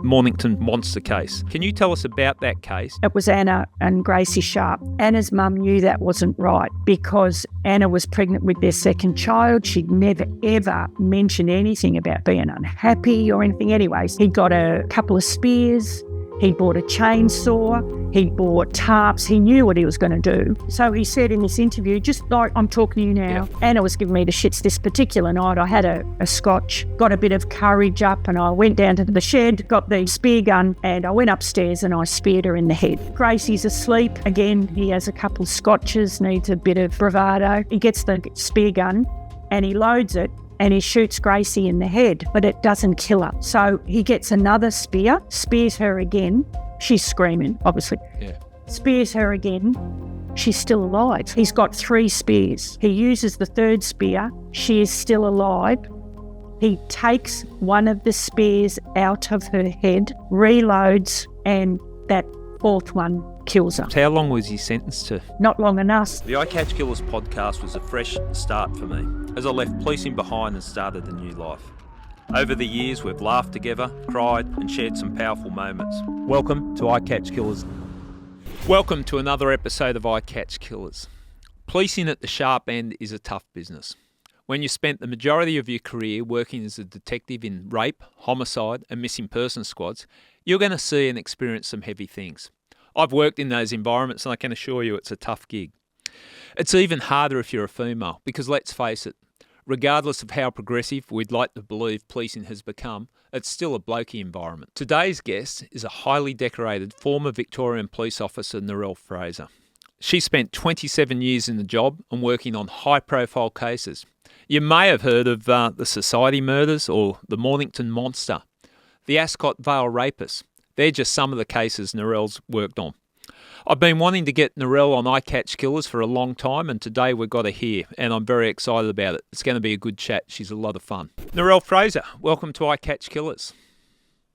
Mornington monster case. Can you tell us about that case? It was Anna and Gracie Sharpe. Anna's mum knew that wasn't right because Anna was pregnant with their second child. She'd never, ever mentioned anything about being unhappy or anything. Anyways, he got a couple of spears. He bought a chainsaw, he bought tarps, he knew what he was going to do. So he said in this interview, just like I'm talking to you now, Anna was giving me the shits this particular night. I had a scotch, got a bit of courage up, and I went down to the shed, got the spear gun, and I went upstairs and I speared her in the head. Gracie's asleep. Again, he has a couple of scotches, needs a bit of bravado. He gets the spear gun and he loads it, and he shoots Gracie in the head, but it doesn't kill her. So he gets another spear, spears her again. She's screaming, obviously. Yeah. Spears her again. She's still alive. He's got 3 spears. He uses the 3rd spear. She is still alive. He takes one of the spears out of her head, reloads, and that 4th one kills her. How long was he sentenced to? Not long enough. The I Catch Killers podcast was a fresh start for me, as I left policing behind and started a new life. Over the years, we've laughed together, cried, and shared some powerful moments. Welcome to I Catch Killers. Welcome to another episode of I Catch Killers. Policing at the sharp end is a tough business. When you spent the majority of your career working as a detective in rape, homicide, and missing person squads, you're going to see and experience some heavy things. I've worked in those environments and I can assure you it's a tough gig. It's even harder if you're a female because let's face it, regardless of how progressive we'd like to believe policing has become, it's still a blokey environment. Today's guest is a highly decorated former Victorian police officer, Narelle Fraser. She spent 27 years in the job and working on high-profile cases. You may have heard of the Society murders or the Mornington monster, the Ascot Vale rapists. They're just some of the cases Narelle's worked on. I've been wanting to get Narelle on I Catch Killers for a long time, and today we've got her here, and I'm very excited about it. It's going to be a good chat. She's a lot of fun. Narelle Fraser, welcome to I Catch Killers.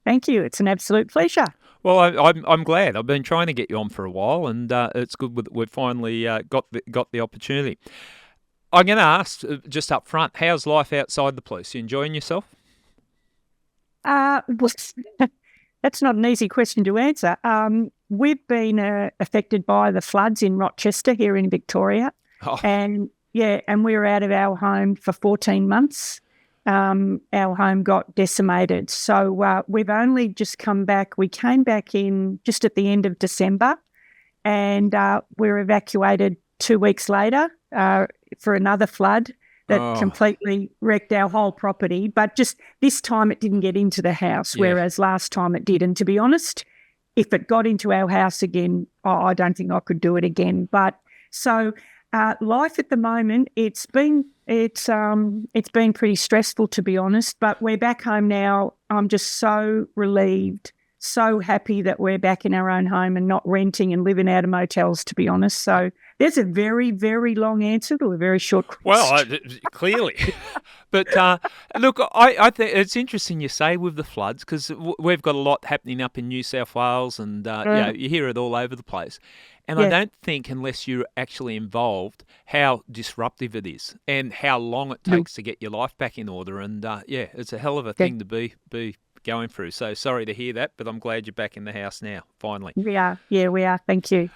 Thank you. It's an absolute pleasure. Well, I'm glad. I've been trying to get you on for a while, and it's good that we've finally got the opportunity. I'm going to ask just up front, how's life outside the police? You enjoying yourself? Well, that's not an easy question to answer. We've been affected by the floods in Rochester here in Victoria. Oh. And we were out of our home for 14 months. Our home got decimated. So we've only just come back. We came back in just at the end of December and we were evacuated 2 weeks later for another flood that completely wrecked our whole property. But just this time it didn't get into the house, whereas last time it did. And to be honest, if it got into our house again, I don't think I could do it again. But so life at the moment, it's been pretty stressful, to be honest. But we're back home now. I'm just so relieved, so happy that we're back in our own home and not renting and living out of motels, to be honest. So there's a very, very long answer to a very short question. Well, clearly. But look, I think it's interesting you say with the floods because we've got a lot happening up in New South Wales and you hear it all over the place. And I don't think unless you're actually involved how disruptive it is and how long it takes to get your life back in order. And it's a hell of a thing to be going through. So sorry to hear that, but I'm glad you're back in the house now, finally. We are. Yeah, we are. Thank you.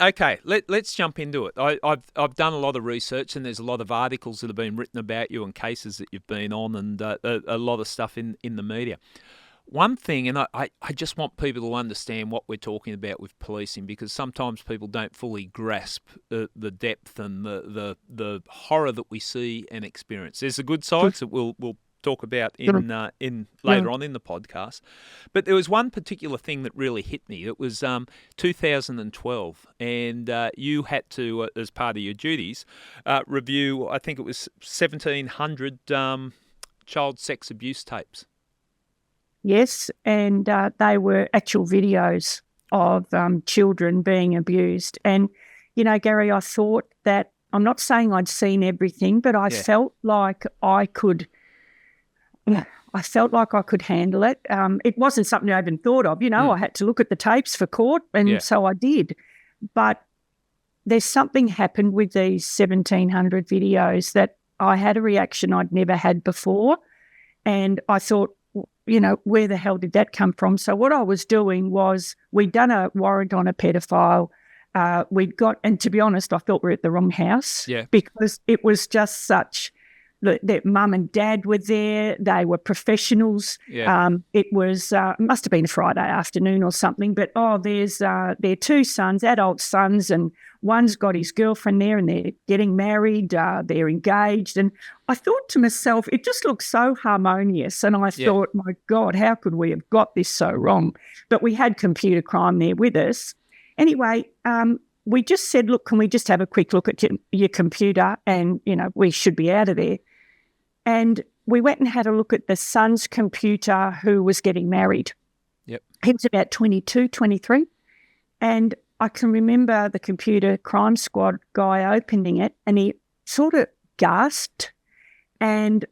Okay, let's jump into it. I've done a lot of research and there's a lot of articles that have been written about you and cases that you've been on and a lot of stuff in the media. One thing, and I just want people to understand what we're talking about with policing because sometimes people don't fully grasp the depth and the horror that we see and experience. There's the good sides that we'll talk about in later on in the podcast. But there was one particular thing that really hit me. It was 2012, and you had to, as part of your duties, review, I think it was 1,700 child sex abuse tapes. Yes, and they were actual videos of children being abused. And, you know, Gary, I thought that, I'm not saying I'd seen everything, but I felt like I could handle it. It wasn't something I even thought of. You know, I had to look at the tapes for court, and so I did. But there's something happened with these 1,700 videos that I had a reaction I'd never had before. And I thought, where the hell did that come from? So what I was doing was we'd done a warrant on a pedophile. And to be honest, I thought we were at the wrong house because it was just such that mum and dad were there. They were professionals. Yeah. It was, it must have been a Friday afternoon or something, but there's their two sons, adult sons, and one's got his girlfriend there and they're getting married, they're engaged. And I thought to myself, it just looks so harmonious. And I thought, my God, how could we have got this so wrong? But we had computer crime there with us. Anyway, we just said, look, can we just have a quick look at your computer? And, we should be out of there. And we went and had a look at the son's computer who was getting married. Yep. He was about 22, 23. And I can remember the computer crime squad guy opening it and he sort of gasped. And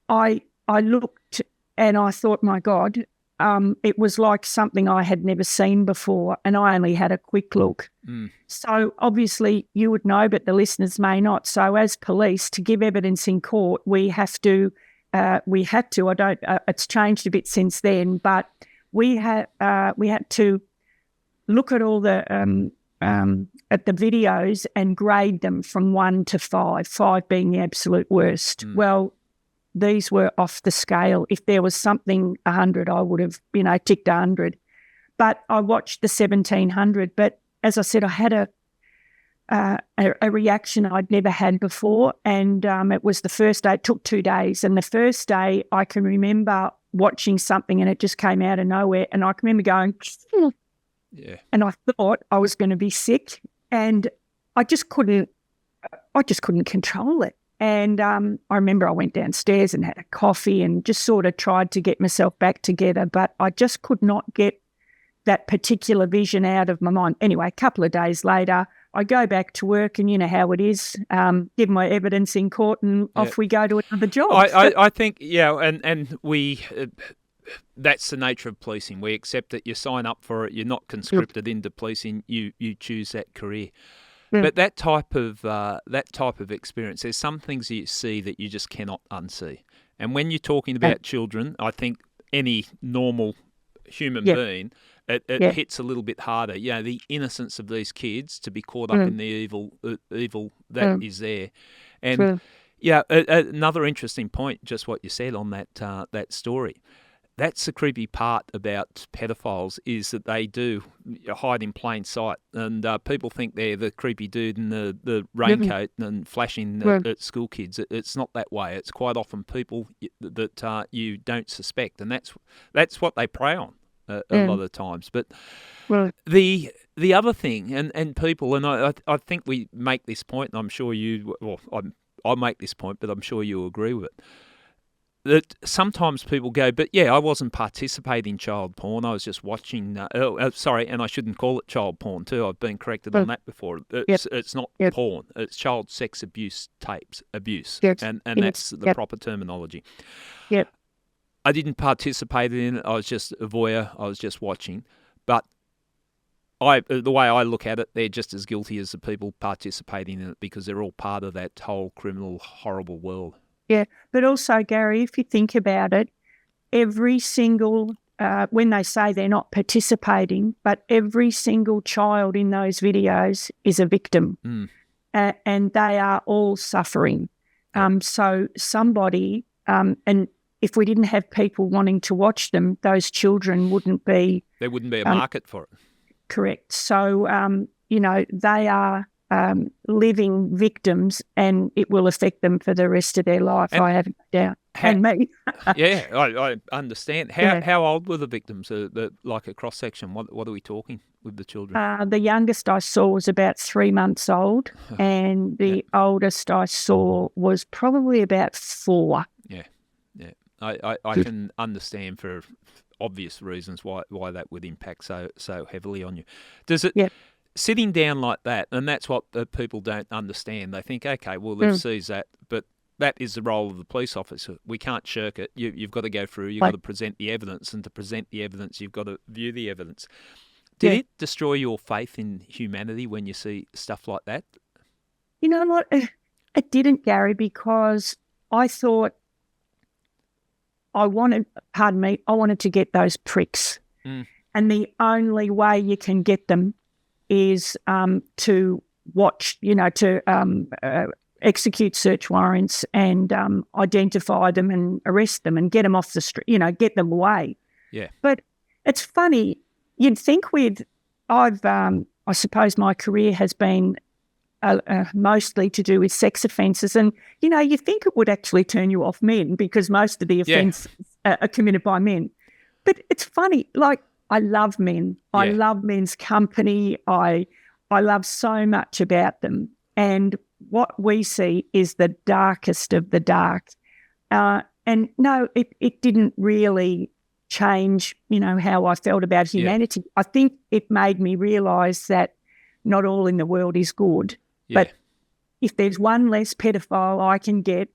I looked and I thought, my God, it was like something I had never seen before, and I only had a quick look. So obviously you would know, but the listeners may not. So as police, to give evidence in court, we had to, it's changed a bit since then, but we had to look at all the, at the videos and grade them from 1 to 5, 5 being the absolute worst. Well, these were off the scale. If there was something 100, I would have, ticked 100. But I watched the 1700. But as I said, I had a reaction I'd never had before. And it was the first day. It took 2 days. And the first day I can remember watching something and it just came out of nowhere. And I can remember going, and I thought I was going to be sick. And I just couldn't control it. And I remember I went downstairs and had a coffee and just sort of tried to get myself back together, but I just could not get that particular vision out of my mind. Anyway, a couple of days later, I go back to work and you know how it is, give my evidence in court and off we go to another job. I think, and we... that's the nature of policing. We accept that you sign up for it. You're not conscripted into policing. You choose that career. But that type of experience, there's some things you see that you just cannot unsee. And when you're talking about children, I think any normal human being, it hits a little bit harder. The innocence of these kids to be caught up in the evil that is there. And another interesting point, just what you said on that story. That's the creepy part about pedophiles is that they do hide in plain sight, and people think they're the creepy dude in the raincoat and flashing at school kids. It's not that way. It's quite often people that you don't suspect, and that's what they prey on a lot of the times. But the other thing, and people, and I think we make this point, and I'm sure I make this point, but I'm sure you agree with it. That sometimes people go, but I wasn't participating in child porn. I was just watching. Sorry, and I shouldn't call it child porn too. I've been corrected on that before. It's not porn. It's child sex abuse tapes, abuse, and that's the proper terminology. I didn't participate in it. I was just a voyeur. I was just watching. But the way I look at it, they're just as guilty as the people participating in it because they're all part of that whole criminal, horrible world. Yeah, but also, Gary, if you think about it, every single, when they say they're not participating, but every single child in those videos is a victim and they are all suffering. So somebody, and if we didn't have people wanting to watch them, those children wouldn't be... There wouldn't be a market for it. Correct. So, they are... living victims, and it will affect them for the rest of their life. I have no doubt. And me. I understand. How old were the victims? Like a cross section. What are we talking with the children? The youngest I saw was about 3 months old, and the oldest I saw was probably about 4. Yeah. I can understand for obvious reasons why that would impact so heavily on you. Does it? Yeah. Sitting down like that, and that's what the people don't understand. They think, okay, well, they've seized that, but that is the role of the police officer. We can't shirk it. You've got to go through. You've got to present the evidence, and to present the evidence, you've got to view the evidence. Did it destroy your faith in humanity when you see stuff like that? You know what? It didn't, Gary, because I thought I wanted to get those pricks. Mm. And the only way you can get them is to watch, execute search warrants and identify them and arrest them and get them off the street, get them away. Yeah. But it's funny. You'd think I suppose my career has been mostly to do with sex offences, and you think it would actually turn you off men because most of the offences are committed by men. But it's funny. Like, I love men. I love men's company. I love so much about them. And what we see is the darkest of the dark. And no, it didn't really change, how I felt about humanity. I think it made me realise that not all in the world is good. Yeah. But if there's one less pedophile I can get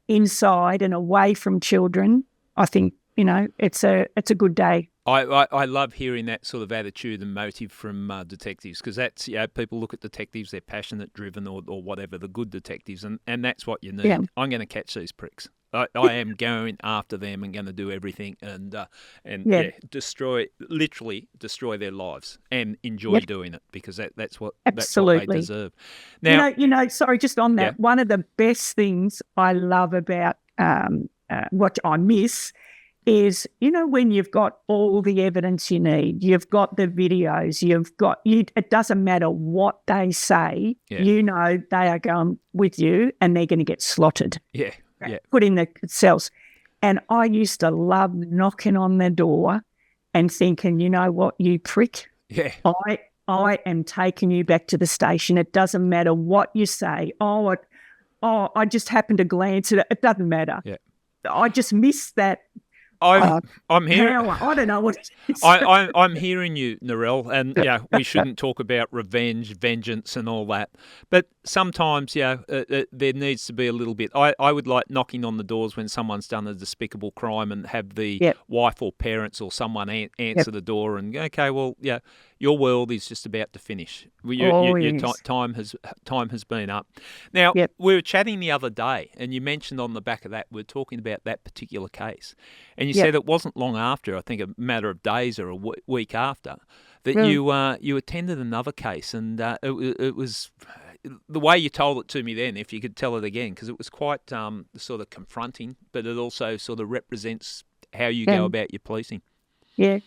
inside and away from children, I think, it's a good day. I love hearing that sort of attitude and motive from detectives, because that's, people look at detectives, they're passionate, driven, or whatever, the good detectives, and that's what you need. Yeah. I'm going to catch these pricks. I am going after them and going to do everything and literally destroy their lives and enjoy doing it, because that's what they deserve. Now, sorry, just on that, one of the best things I love about what I miss is, when you've got all the evidence you need, you've got the videos, it doesn't matter what they say, they are going with you and they're going to get slotted. Yeah. Put in the cells. And I used to love knocking on the door and thinking, you know what, you prick? Yeah. I am taking you back to the station. It doesn't matter what you say. I just happened to glance at it. It doesn't matter. Yeah. I just miss that. I'm hearing. I don't know what it is. I'm hearing you, Narelle, and we shouldn't talk about revenge, vengeance, and all that. But sometimes, there needs to be a little bit. I would like knocking on the doors when someone's done a despicable crime and have the wife or parents or someone answer the door and okay, well, your world is just about to finish. Your time has been up. Now, we were chatting the other day, and you mentioned on the back of that, we were talking about that particular case. And you said it wasn't long after, I think a matter of days or a week after, that you attended another case. And it was the way you told it to me then, if you could tell it again, because it was quite sort of confronting, but it also sort of represents how you go about your policing. Yeah.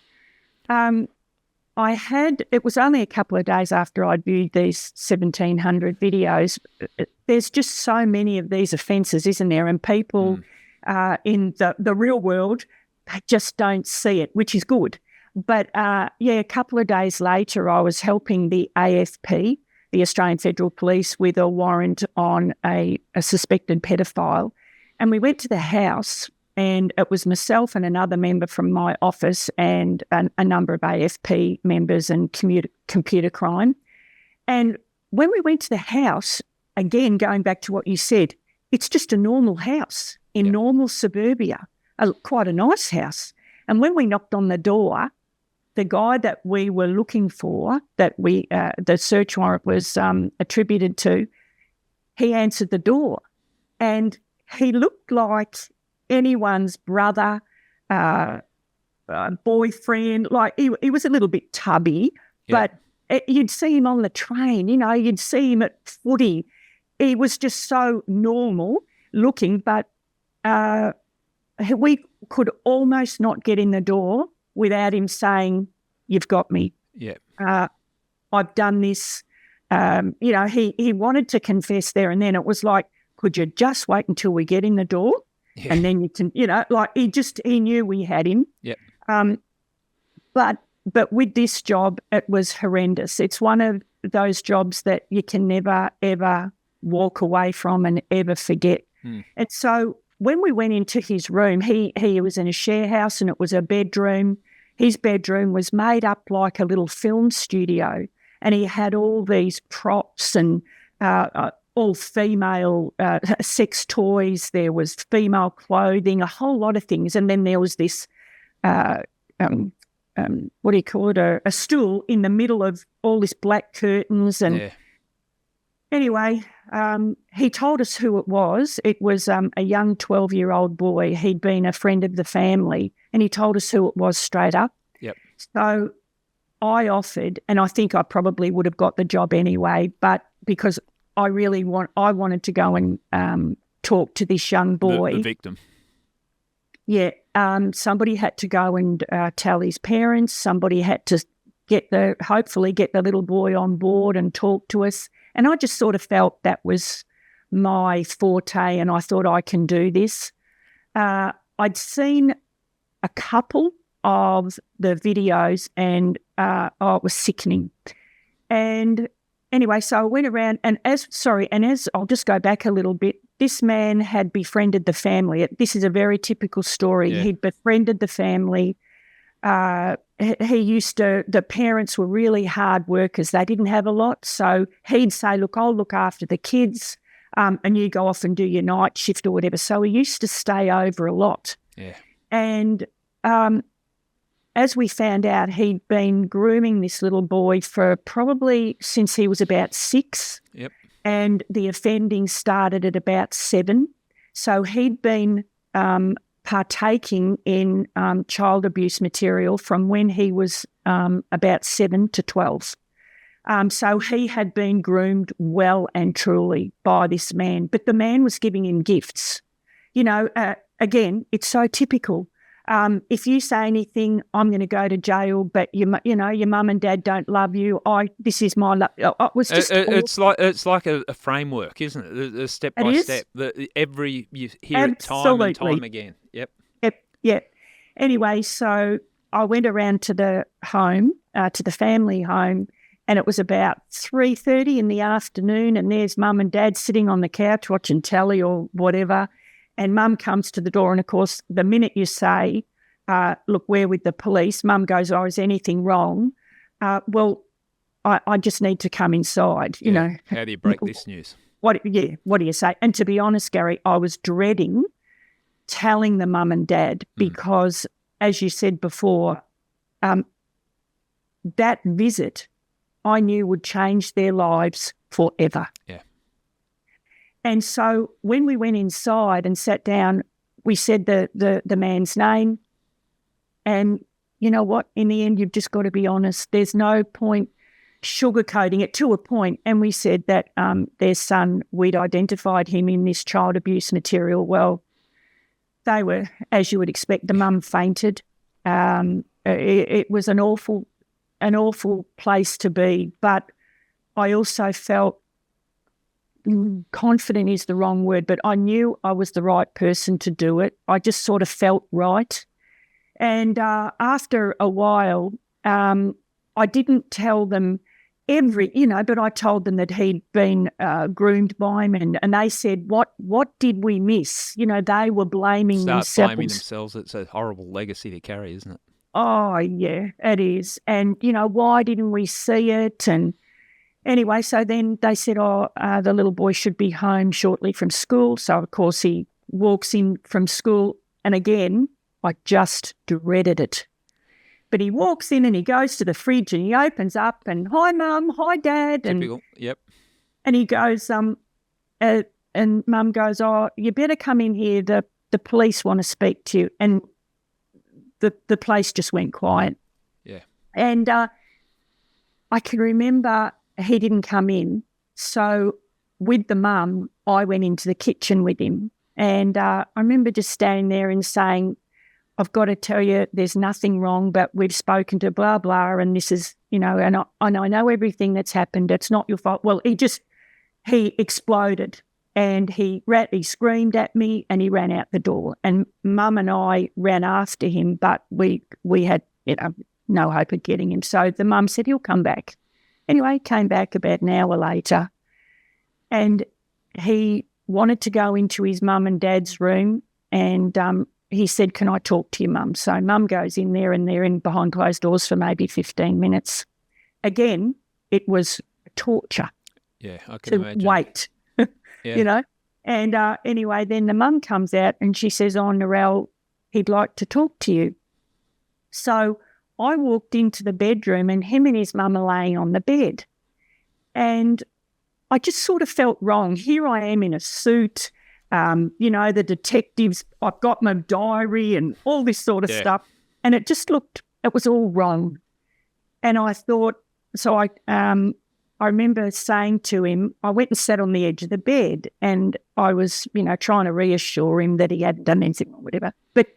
It was only a couple of days after I'd viewed these 1,700 videos. There's just so many of these offences, isn't there? And people in the real world, they just don't see it, which is good. But, a couple of days later, I was helping the AFP, the Australian Federal Police, with a warrant on a suspected pedophile. And we went to the house, and it was myself and another member from my office and a number of AFP members and computer crime. And when we went to the house, again, going back to what you said, it's just a normal house in normal suburbia, quite a nice house. And when we knocked on the door, the guy that we were looking for, that the search warrant was attributed to, he answered the door. And he looked like anyone's brother, boyfriend. Like he was a little bit tubby, but you'd see him on the train, you'd see him at footy. He was just so normal looking, but we could almost not get in the door without him saying, "You've got me. Yeah, I've done this." He wanted to confess there and then. It was like, could you just wait until we get in the door? Yeah. And then you can, he knew we had him. Yeah. But with this job, it was horrendous. It's one of those jobs that you can never, ever walk away from and ever forget. And so when we went into his room, he was in a share house and it was a bedroom. His bedroom was made up like a little film studio, and he had all these props and all female sex toys. There was female clothing, a whole lot of things. And then there was this, what do you call it, a stool in the middle of all this black curtains. And Anyway, he told us who it was. It was a young 12-year-old boy. He'd been a friend of the family, and he told us who it was straight up. Yep. So I offered, and I think I probably would have got the job anyway, but because I wanted to go and talk to this young boy. The victim. Yeah. Somebody had to go and tell his parents. Somebody had to hopefully get the little boy on board and talk to us. And I just sort of felt that was my forte, and I thought I can do this. I'd seen a couple of the videos, and it was sickening. And anyway, so I went around, and as I'll just go back a little bit, this man had befriended the family. This is a very typical story. Yeah. He'd befriended the family. The parents were really hard workers. They didn't have a lot. So he'd say, look, I'll look after the kids, and you go off and do your night shift or whatever. So he used to stay over a lot. Yeah. And as we found out, he'd been grooming this little boy for probably since he was about 6. Yep. And the offending started at about 7. So he'd been partaking in child abuse material from when he was about 7 to 12. So he had been groomed well and truly by this man, but the man was giving him gifts. Again, it's so typical. If you say anything, I'm going to go to jail, but your mum and dad don't love you. This is my love. It was just it's like a framework, isn't it? A step by step. You hear it time and time again. Yep. Yep. Anyway, so I went around to the home, to the family home, and it was about 3:30 in the afternoon, and there's mum and dad sitting on the couch watching telly or whatever. And mum comes to the door, and, of course, the minute you say, look, we're with the police, mum goes, oh, is anything wrong? Well, I just need to come inside, you know. How do you break this news? What do you say? And to be honest, Gary, I was dreading telling the mum and dad because, as you said before, that visit I knew would change their lives forever. Yeah. And so when we went inside and sat down, we said the man's name. And you know what? In the end, you've just got to be honest. There's no point sugarcoating it to a point. And we said that their son, we'd identified him in this child abuse material. Well, they were, as you would expect, the mum fainted. It was an awful place to be. But I also felt, confident is the wrong word, but I knew I was the right person to do it. I just sort of felt right. And after a while, I didn't tell them but I told them that he'd been groomed by him, and they said, what did we miss? They were blaming themselves. It's a horrible legacy to carry, isn't it? Oh, yeah, it is. And, why didn't we see it? And anyway, so then they said, the little boy should be home shortly from school. So, of course, he walks in from school. And again, I just dreaded it. But he walks in and he goes to the fridge and he opens up and, hi, Mum, hi, Dad. Typical, yep. And he goes, and Mum goes, oh, you better come in here. The police want to speak to you. And the place just went quiet. Yeah. And I can remember he didn't come in. So with the mum, I went into the kitchen with him. And I remember just standing there and saying, I've got to tell you, there's nothing wrong, but we've spoken to blah, blah, and this is, and I know everything that's happened. It's not your fault. Well, he exploded and he screamed at me and he ran out the door. And Mum and I ran after him, but we had, no hope of getting him. So the mum said, he'll come back. Anyway, he came back about an hour later and he wanted to go into his mum and dad's room and he said, can I talk to your mum? So Mum goes in there and they're in behind closed doors for maybe 15 minutes. Again, it was torture. Yeah, I can imagine. Wait, yeah. And anyway, then the mum comes out and she says, oh, Narelle, he'd like to talk to you. So I walked into the bedroom and him and his mum are laying on the bed. And I just sort of felt wrong. Here I am in a suit, the detectives, I've got my diary and all this sort of stuff. And it was all wrong. And I thought, so I remember saying to him, I went and sat on the edge of the bed and I was, trying to reassure him that he hadn't done anything or whatever. But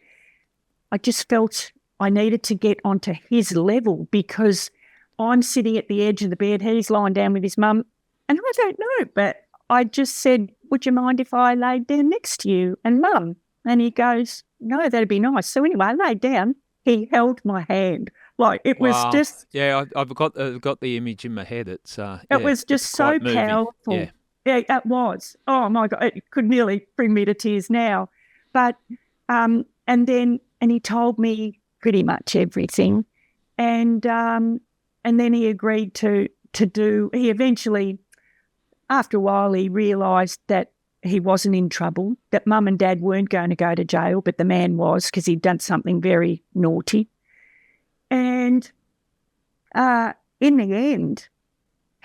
I just felt I needed to get onto his level because I'm sitting at the edge of the bed, he's lying down with his mum, and I don't know, but I just said, would you mind if I laid down next to you and mum? And he goes, no, that'd be nice. So anyway, I laid down. He held my hand. Like it was just... Yeah, I've got the image in my head. It was just so powerful. Yeah, it was. Oh, my God, it could nearly bring me to tears now. But, and he told me pretty much everything. And then he agreed to do... He eventually, after a while, he realised that he wasn't in trouble, that mum and dad weren't going to go to jail, but the man was because he'd done something very naughty. And in the end,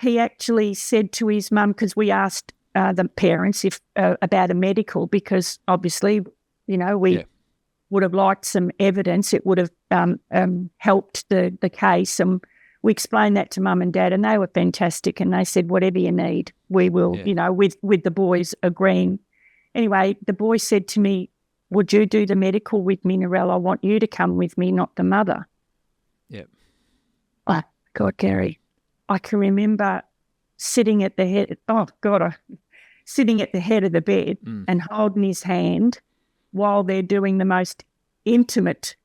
he actually said to his mum, because we asked the parents about a medical, because obviously, we would have liked some evidence. It would have helped the case. And we explained that to mum and dad, and they were fantastic. And they said, whatever you need, we will, with the boys agreeing. Anyway, the boy said to me, would you do the medical with me, Narelle? I want you to come with me, not the mother. Yep. Oh, God, Gary, I can remember sitting at the head, sitting at the head of the bed and holding his hand while they're doing the most intimate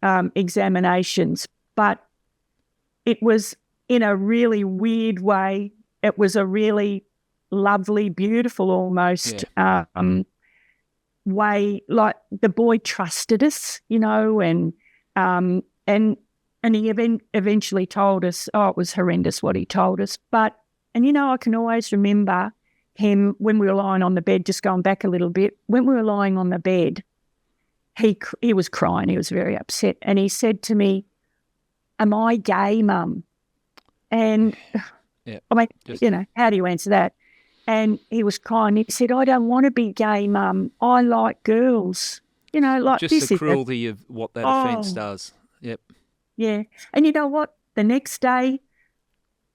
examinations. But it was in a really weird way. It was a really lovely, beautiful almost way. Like the boy trusted us, and he eventually told us, it was horrendous what he told us. But, I can always remember him when we were lying on the bed, just going back a little bit, when we were lying on the bed, he was crying. He was very upset. And he said to me, am I gay, Mum? And how do you answer that? And he was crying. He said, I don't want to be gay, Mum. I like girls. Like just this. The cruelty of what that offence does. Yep. Yeah. And you know what? The next day,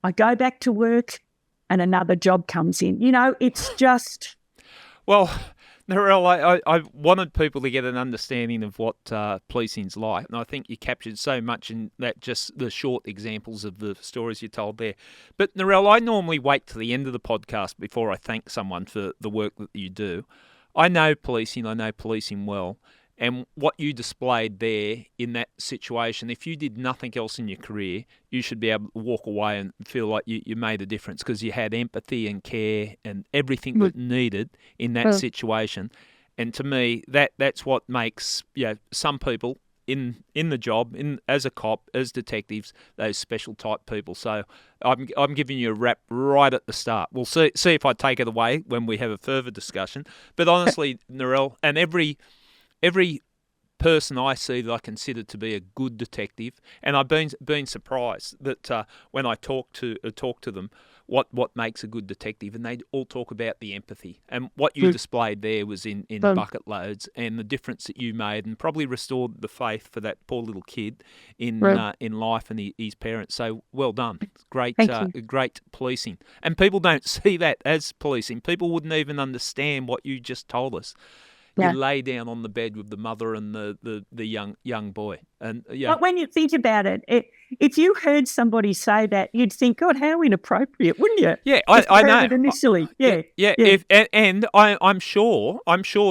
I go back to work and another job comes in. It's just... Well, Narelle, I wanted people to get an understanding of what policing's like, and I think you captured so much in that, just the short examples of the stories you told there. But Narelle, I normally wait to the end of the podcast before I thank someone for the work that you do. I know policing well, and what you displayed there in that situation, if you did nothing else in your career, you should be able to walk away and feel like you made a difference because you had empathy and care and everything that needed in that situation. And to me, that's what makes some people in the job, as a cop, as detectives, those special type people. So I'm giving you a rap right at the start. We'll see if I take it away when we have a further discussion. But honestly, Narelle, and every person I see that I consider to be a good detective, and I've been surprised that when I talk to them, what makes a good detective, and they all talk about the empathy. And what you displayed there was in bucket loads, and the difference that you made, and probably restored the faith for that poor little kid in life and his parents. So well done, great policing. And people don't see that as policing. People wouldn't even understand what you just told us. You lay down on the bed with the mother and the young boy. And But when you think about it, if you heard somebody say that, you'd think, God, how inappropriate, wouldn't you? Yeah, I know. It initially, yeah. I'm sure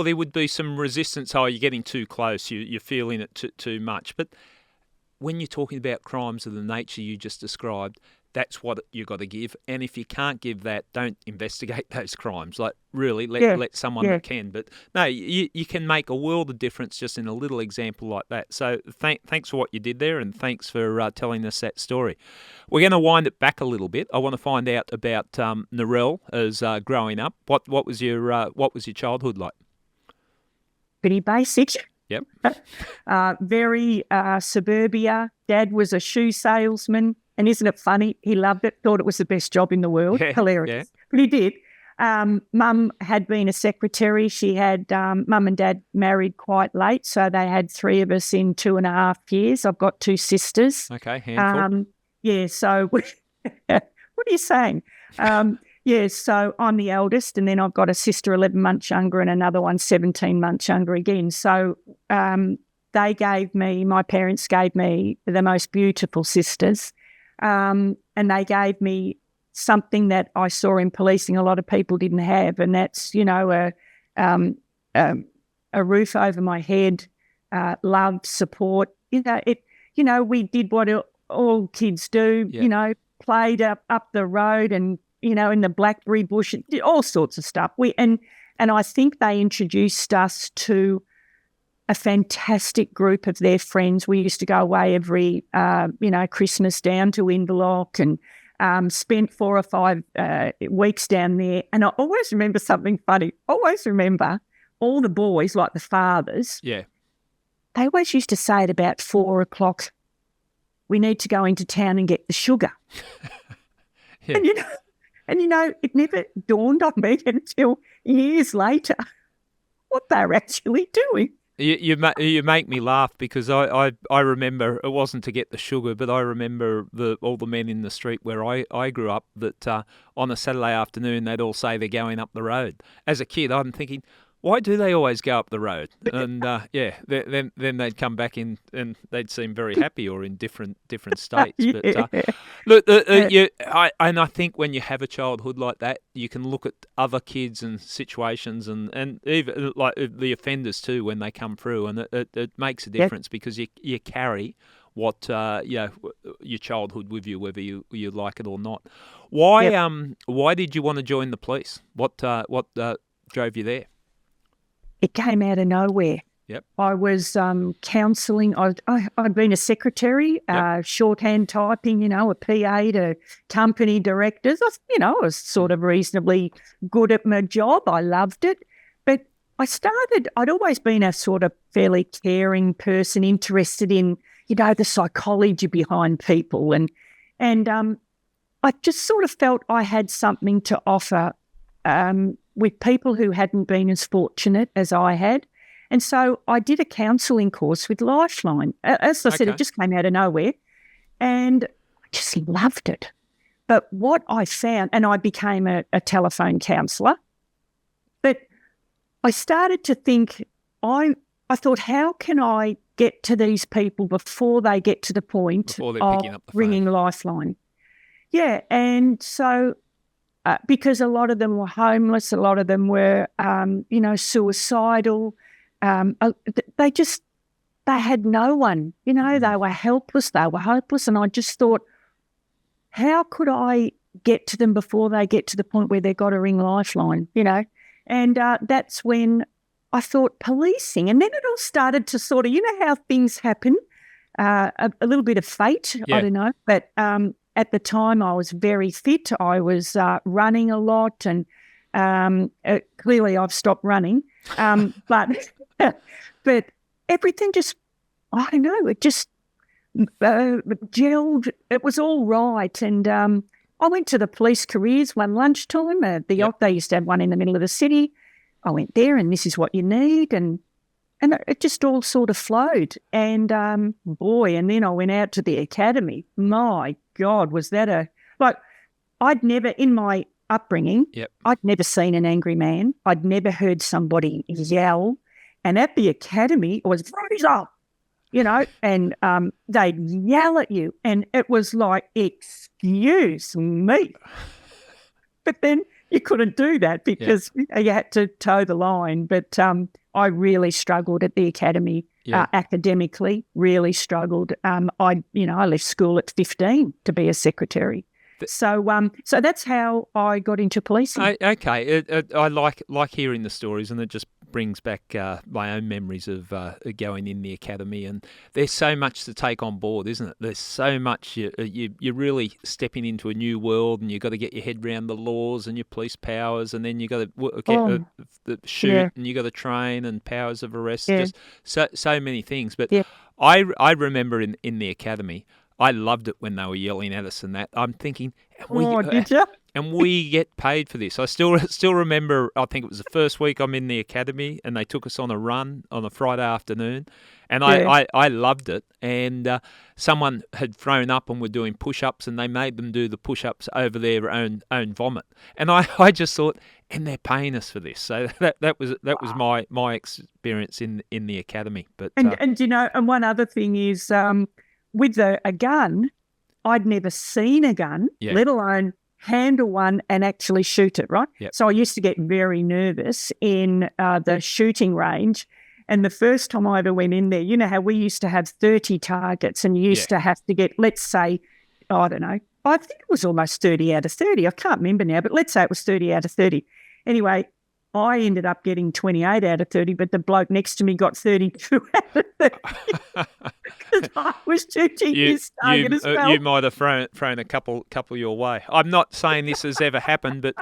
there would be some resistance. Oh, you're getting too close. You're feeling it too much. But when you're talking about crimes of the nature you just described, that's what you got to give. And if you can't give that, don't investigate those crimes. Like, really, let someone that can. But no, you can make a world of difference just in a little example like that. So thanks for what you did there, and thanks for telling us that story. We're going to wind it back a little bit. I want to find out about Narelle as growing up. What was your childhood like? Pretty basic. Yep. Very suburbia. Dad was a shoe salesman. And isn't it funny? He loved it, thought it was the best job in the world. Hilarious. But he did. Mum had been a secretary. She had mum and dad married quite late, so they had 3 of us in 2.5 years. I've got 2 sisters. Okay, handful. Yeah, so what are you saying? Yeah, so I'm the eldest, and then I've got a sister 11 months younger and another one 17 months younger again. So my parents gave me the most beautiful sisters, and they gave me something that I saw in policing a lot of people didn't have, and that's, a roof over my head, love, support. We did what all kids do, played up the road and, in the blackberry bush, did all sorts of stuff. And I think they introduced us to a fantastic group of their friends. We used to go away every, Christmas down to Inverloch and spent 4 or 5 weeks down there. And I always remember something funny. Always remember all the boys, like the fathers, they always used to say at about 4 o'clock, we need to go into town and get the sugar. And it never dawned on me until years later what they're actually doing. You make me laugh because I remember it wasn't to get the sugar, but I remember all the men in the street where I grew up that on a Saturday afternoon they'd all say they're going up the road. As a kid, I'm thinking, why do they always go up the road? And then they'd come back in and they'd seem very happy or in different states. But look, I think when you have a childhood like that, you can look at other kids and situations and even like the offenders too when they come through, and it makes a difference because you carry what your childhood with you, whether you like it or not. Why did you want to join the police? What drove you there? It came out of nowhere. Yep. I was counselling. I'd been a secretary, shorthand typing, a PA to company directors. I was sort of reasonably good at my job. I loved it. But I'd always been a sort of fairly caring person, interested in, the psychology behind people. And I just sort of felt I had something to offer with people who hadn't been as fortunate as I had. And so I did a counselling course with Lifeline. As I said, it just came out of nowhere. And I just loved it. But what I found, and I became a telephone counsellor, but I started to think, I thought, how can I get to these people before they get to the point of ringing Lifeline? Yeah, and so because a lot of them were homeless, a lot of them were, suicidal. They had no one, they were helpless, they were hopeless. And I just thought, how could I get to them before they get to the point where they've got to ring Lifeline, And that's when I thought policing. And then it all started to sort of, how things happen, a little bit of fate, I don't know. But at the time I was very fit. I was running a lot and clearly I've stopped running. But everything just, I don't know, it just gelled. It was all right. And I went to the police careers one lunchtime. They used to have one in the middle of the city. I went there and this is what you need. And it just all sort of flowed. And and then I went out to the academy. My God, was that I'd never, in my upbringing, I'd never seen an angry man. I'd never heard somebody yell. And at the academy, it was, Fraser, and they'd yell at you. And it was like, excuse me. But then you couldn't do that because you had to toe the line. But I really struggled at the academy academically, really struggled. I left school at 15 to be a secretary. So that's how I got into policing. Okay, I like hearing the stories, and it just brings back my own memories of going in the academy. And there's so much to take on board, isn't it? There's so much. You're really stepping into a new world, and you've got to get your head around the laws and your police powers, and then you've got to shoot, and you've got to train, and powers of arrest, just so many things. But I remember in the academy, I loved it when they were yelling at us and that. I'm thinking, Did you? and we get paid for this. I still remember, I think it was the first week I'm in the academy, and they took us on a run on a Friday afternoon, and I loved it. And someone had thrown up and were doing push-ups, and they made them do the push-ups over their own vomit. And I just thought, and they're paying us for this. So that was my experience in the academy. But and you know, and one other thing is with a gun, I'd never seen a gun, let alone handle one and actually shoot it, right? Yep. So I used to get very nervous in the shooting range. And the first time I ever went in there, you know how we used to have 30 targets and you used to have to get, let's say, I don't know, I think it was almost 30 out of 30. I can't remember now, but let's say it was 30 out of 30. Anyway, I ended up getting 28 out of 30, but the bloke next to me got 32 out of 30 because I was shooting his target as well. You might have thrown a couple your way. I'm not saying this has ever happened, but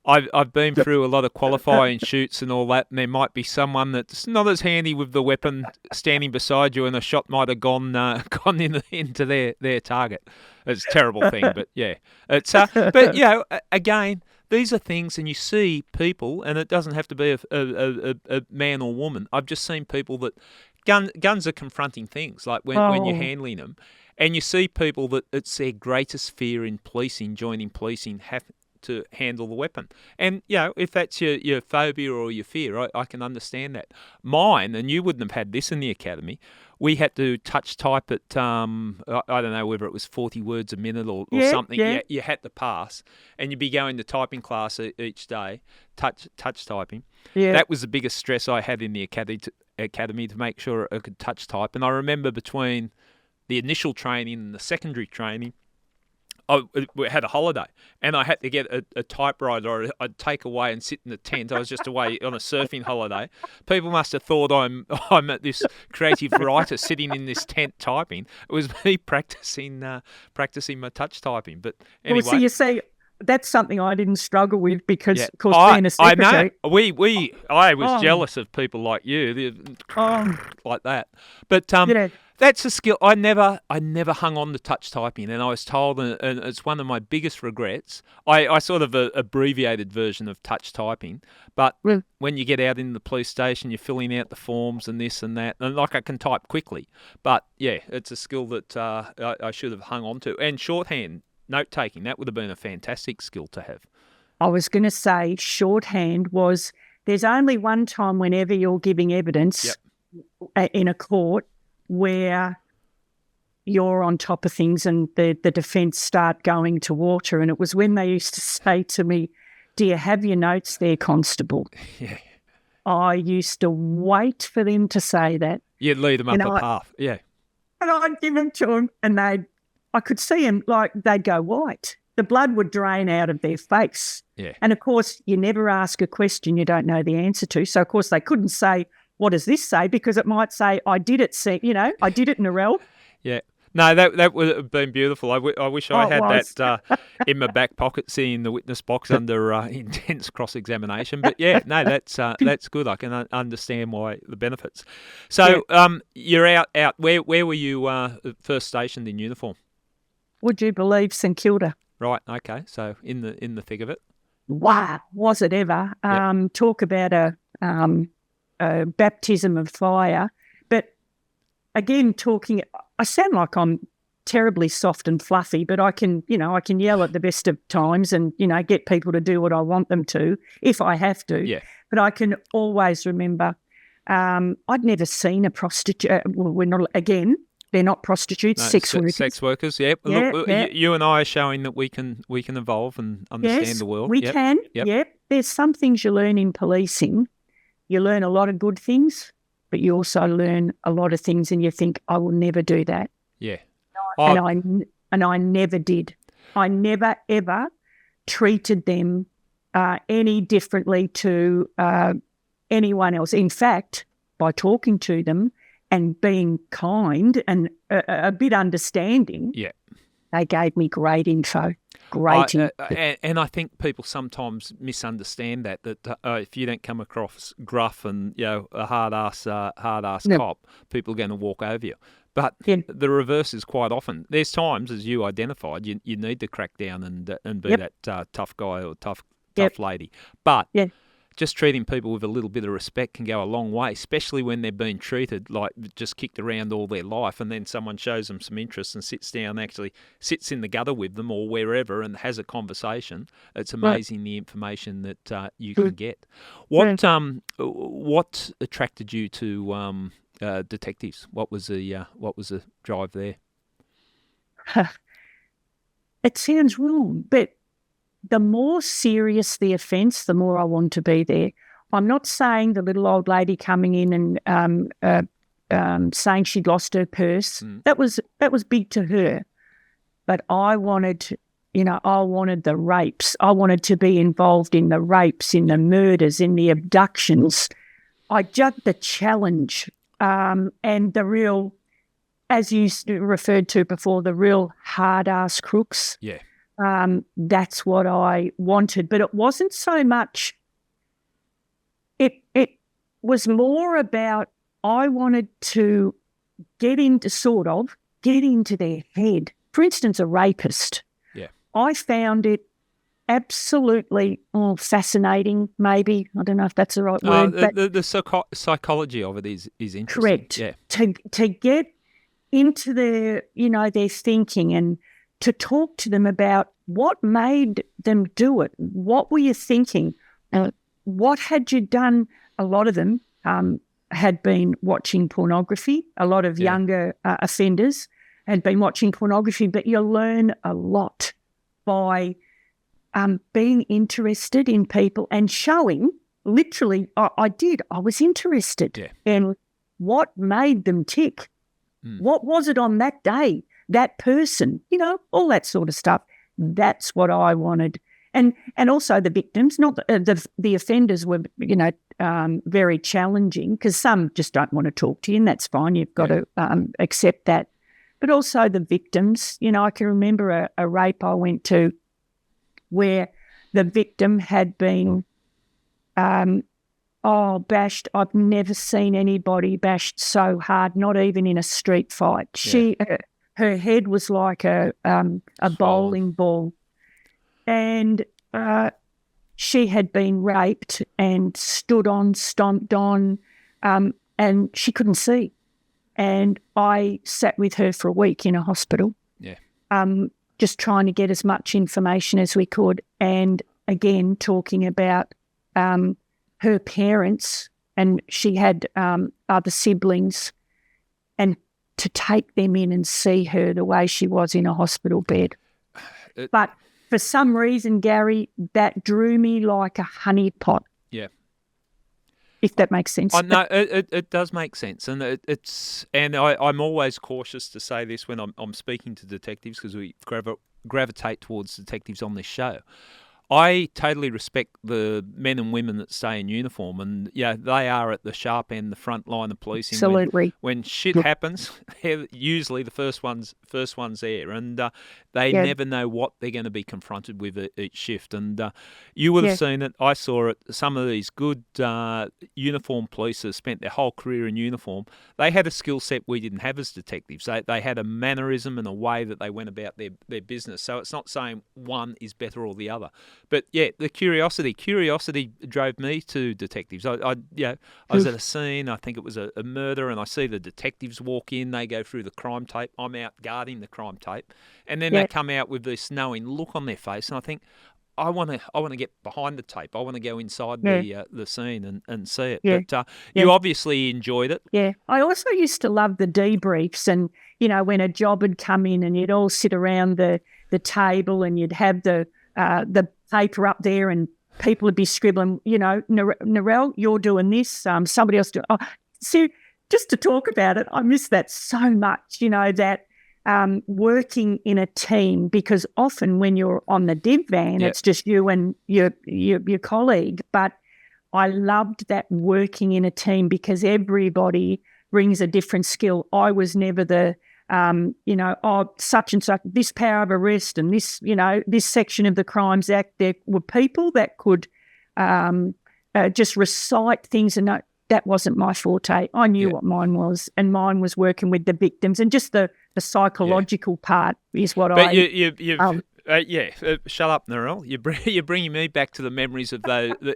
I've been through a lot of qualifying shoots and all that, and there might be someone that's not as handy with the weapon standing beside you, and a shot might have gone into their target. It's a terrible thing, but yeah, it's but you know, again, these are things, and you see people, and it doesn't have to be a man or woman. I've just seen people that guns are confronting things, like when you're handling them, and you see people that it's their greatest fear in policing, joining policing, have to handle the weapon. And, you know, if that's your phobia or your fear, I can understand that. Mine, and you wouldn't have had this in the academy, we had to touch type at, I don't know whether it was 40 words a minute or something. Yeah. You had to pass, and you'd be going to typing class each day, touch typing. Yeah. That was the biggest stress I had in the academy to make sure I could touch type. And I remember between the initial training and the secondary training, we had a holiday, and I had to get a typewriter I'd take away and sit in the tent. I was just away on a surfing holiday. People must have thought I'm at this creative writer sitting in this tent typing. It was me practicing my touch typing. But anyway. Well, so you see, that's something I didn't struggle with because, of course, being a secretary. I know. I was jealous of people like you, like that. But that's a skill. I never hung on to touch typing, and I was told, and it's one of my biggest regrets. I sort of abbreviated version of touch typing, but when you get out in the police station, you're filling out the forms and this and that, and like I can type quickly. But yeah, it's a skill that I should have hung on to. And shorthand, note-taking, that would have been a fantastic skill to have. I was going to say shorthand was, there's only one time whenever you're giving evidence in a court where you're on top of things and the defence start going to water. And it was when they used to say to me, "Do you have your notes there, Constable?" Yeah. I used to wait for them to say that. You'd lead them up a path, yeah. And I'd give them to them, and I could see them, like, they'd go white. The blood would drain out of their face. Yeah. And, of course, you never ask a question you don't know the answer to. So, of course, they couldn't say, "What does this say?" because it might say, "I did it, I did it, Narelle." Yeah. No, that would have been beautiful. I wish I had that in my back pocket, seeing the witness box under intense cross-examination. But yeah, no, that's good. I can understand why the benefits. So you're out. Where were you first stationed in uniform? Would you believe St Kilda? Right. Okay. So in the thick of it. Wow, was it ever? Yep. Talk about a baptism of fire. But again, I sound like I'm terribly soft and fluffy, but I can yell at the best of times and, get people to do what I want them to if I have to. Yeah. But I can always remember, I'd never seen a prostitute. They're not prostitutes, No, sex workers. Sex workers, yeah. Look, you and I are showing that we can evolve and understand the world. We can. Yep. There's some things you learn in policing. You learn a lot of good things, but you also learn a lot of things and you think, I will never do that. Yeah. And I never did. I never, ever treated them any differently to anyone else. In fact, by talking to them and being kind and a bit understanding, they gave me great info. And I think people sometimes misunderstand that if you don't come across gruff and a hard ass cop, people are going to walk over you. But Yeah. the reverse is quite often. There's times, as you identified, you need to crack down and be Yep. that tough guy or tough Yep. lady. But Yeah. just treating people with a little bit of respect can go a long way, especially when they're being treated like just kicked around all their life, and then someone shows them some interest and sits down, actually sits in the gutter with them or wherever and has a conversation. It's amazing the information that you can get. What attracted you to detectives? What was the drive there? It sounds wrong, but the more serious the offence, the more I want to be there. I'm not saying the little old lady coming in and saying she'd lost her purse. That was big to her. But I wanted the rapes. I wanted to be involved in the rapes, in the murders, in the abductions. The challenge and the real, as you referred to before, the real hard-ass crooks. Yeah. That's what I wanted, but it wasn't so much. It was more about I wanted to get into their head. For instance, a rapist. Yeah, I found it absolutely fascinating. Maybe I don't know if that's the right word. But the psychology of it is interesting. Correct. Yeah, to get into their thinking and to talk to them about what made them do it. What were you thinking? What had you done? A lot of them had been watching pornography. A lot of younger offenders had been watching pornography, but you learn a lot by being interested in people and showing, literally, I was interested in what made them tick. What was it on that day? That person, all that sort of stuff. That's what I wanted. And also the victims, not the offenders were, very challenging because some just don't want to talk to you, and that's fine. You've got to accept that. But also the victims, I can remember a rape I went to where the victim had been, bashed. I've never seen anybody bashed so hard, not even in a street fight. Her head was like a bowling ball, and she had been raped and stomped on, and she couldn't see. And I sat with her for a week in a hospital, just trying to get as much information as we could, and again talking about her parents, and she had other siblings, and to take them in and see her the way she was in a hospital bed. But for some reason, Gary, that drew me like a honeypot. Yeah. If that makes sense. No, it does make sense, and I'm always cautious to say this when I'm speaking to detectives because we gravitate towards detectives on this show. I totally respect the men and women that stay in uniform, and they are at the sharp end, the front line of policing. Absolutely. When shit happens, they're usually the first ones there, and they never know what they're going to be confronted with each shift. And you would have seen it. I saw it. Some of these good uniformed police that spent their whole career in uniform, they had a skill set we didn't have as detectives. They had a mannerism and a way that they went about their business. So it's not saying one is better or the other. But the curiosity drove me to detectives. I was at a scene. I think it was a murder, and I see the detectives walk in. They go through the crime tape. I'm out guarding the crime tape, and then they come out with this knowing look on their face, and I think I want to get behind the tape. I want to go inside the scene and see it. Yeah. But you obviously enjoyed it. Yeah, I also used to love the debriefs, and when a job had come in, and you'd all sit around the table, and you'd have the paper up there, and people would be scribbling, Narelle, you're doing this, somebody else doing. So just to talk about it, I miss that so much. That working in a team, because often when you're on the div van, it's just you and your colleague. But I loved that working in a team because everybody brings a different skill. I was never the such and such, this power of arrest and this, this section of the Crimes Act. There were people that could just recite things and know, that wasn't my forte. I knew what mine was, and mine was working with the victims, and just the psychological part is what But I. you've shut up, Narelle. You're bringing me back to the memories of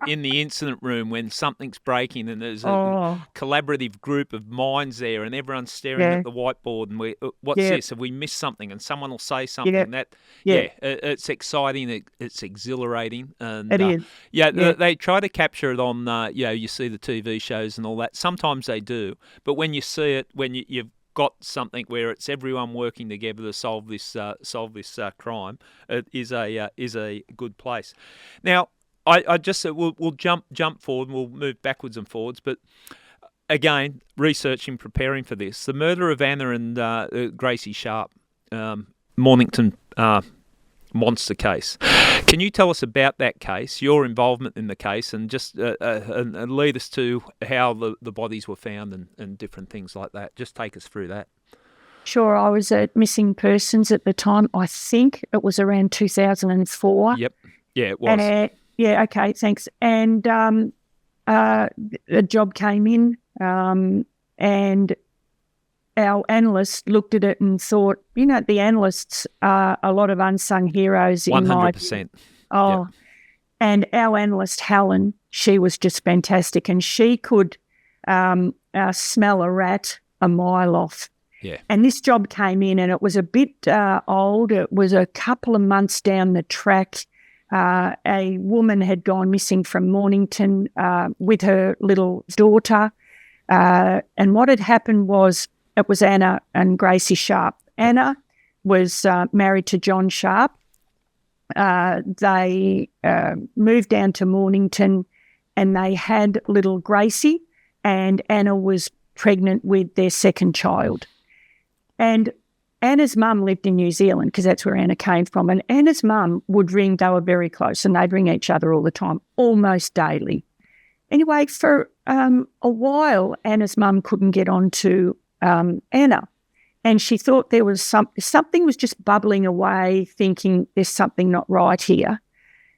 in the incident room when something's breaking and there's a collaborative group of minds there and everyone's staring at the whiteboard and what's this? Have we missed something? And someone will say something it's exciting, it's exhilarating. And, it is. They try to capture it on, you see the TV shows and all that. Sometimes they do. But when you see it, when you've got something where it's everyone working together to solve this crime, it is a good place. Now, I just we'll jump forward and we'll move backwards and forwards, but again, researching, preparing for this, the murder of Anna and Gracie Sharpe, Mornington monster case. Can you tell us about that case, your involvement in the case, and just and lead us to how the bodies were found and different things like that? Just take us through that. Sure. I was at Missing Persons at the time. I think it was around 2004. Yep. Yeah, it was. And, okay, thanks. And a job came in and our analyst looked at it and thought, the analysts are a lot of unsung heroes in 100%. Yep. And our analyst, Helen, she was just fantastic, and she could smell a rat a mile off. Yeah. And this job came in and it was a bit old. It was a couple of months down the track. A woman had gone missing from Mornington with her little daughter. And what had happened was, it was Anna and Gracie Sharpe. Anna was married to John Sharpe. They moved down to Mornington and they had little Gracie, and Anna was pregnant with their second child. And Anna's mum lived in New Zealand because that's where Anna came from. And Anna's mum would ring, they were very close, and they'd ring each other all the time, almost daily. Anyway, for a while, Anna's mum couldn't get on to Anna, and she thought there was something was just bubbling away, thinking there's something not right here.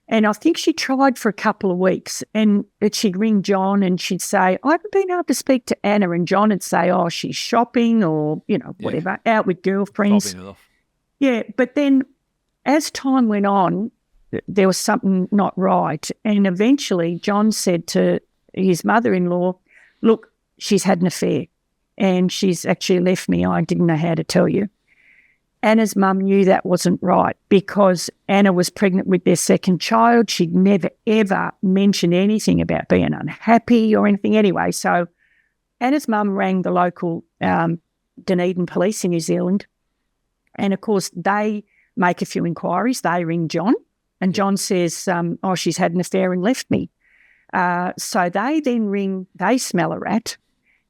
And I think she tried for a couple of weeks, and she'd ring John and she'd say, I haven't been able to speak to Anna. And John would say, oh, she's shopping or, whatever, out with girlfriends. Yeah, but then as time went on, there was something not right. And eventually John said to his mother-in-law, look, she's had an affair and she's actually left me. I didn't know how to tell you. Anna's mum knew that wasn't right because Anna was pregnant with their second child. She'd never, ever mentioned anything about being unhappy or anything anyway. So Anna's mum rang the local Dunedin police in New Zealand. And, of course, they make a few inquiries. They ring John, and John says, she's had an affair and left me. So they then they smell a rat.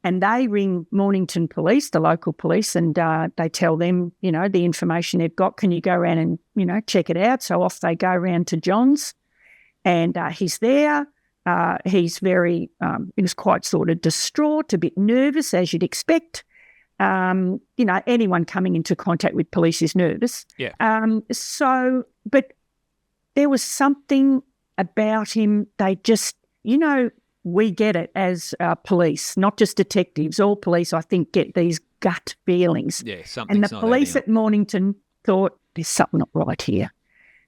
And they ring Mornington Police, the local police, and they tell them, the information they've got. Can you go around and, check it out? So off they go around to John's, and he's there. He's he was quite sort of distraught, a bit nervous, as you'd expect. Anyone coming into contact with police is nervous. Yeah. But there was something about him. They just, we get it as police, not just detectives. All police, I think, get these gut feelings. Yeah, something's and the police at Mornington thought, there's something not right here.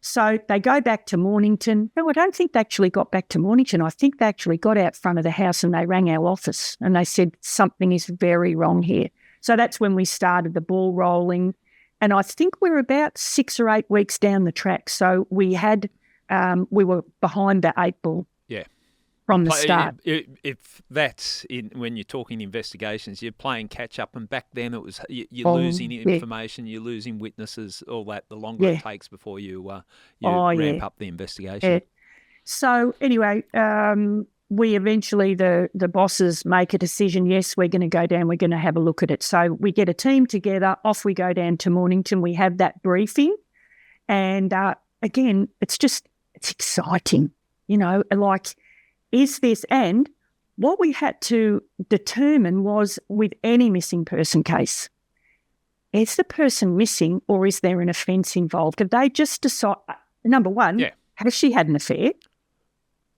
So they go back to Mornington. No, I don't think they actually got back to Mornington. I think they actually got out front of the house and they rang our office and they said, something is very wrong here. So that's when we started the ball rolling. And I think we're about 6 or 8 weeks down the track. So we were behind the 8 ball. Yeah. From the start. If that's when you're talking investigations, you're playing catch up, and back then it was you're losing information, you're losing witnesses, all that. The longer it takes before you ramp up the investigation. Yeah. So anyway, we eventually the bosses make a decision. Yes, we're going to go down. We're going to have a look at it. So we get a team together. Off we go down to Mornington. We have that briefing, and again, it's exciting. Is this, and what we had to determine was with any missing person case, is the person missing or is there an offence involved? Have they just decided, number one, has she had an affair?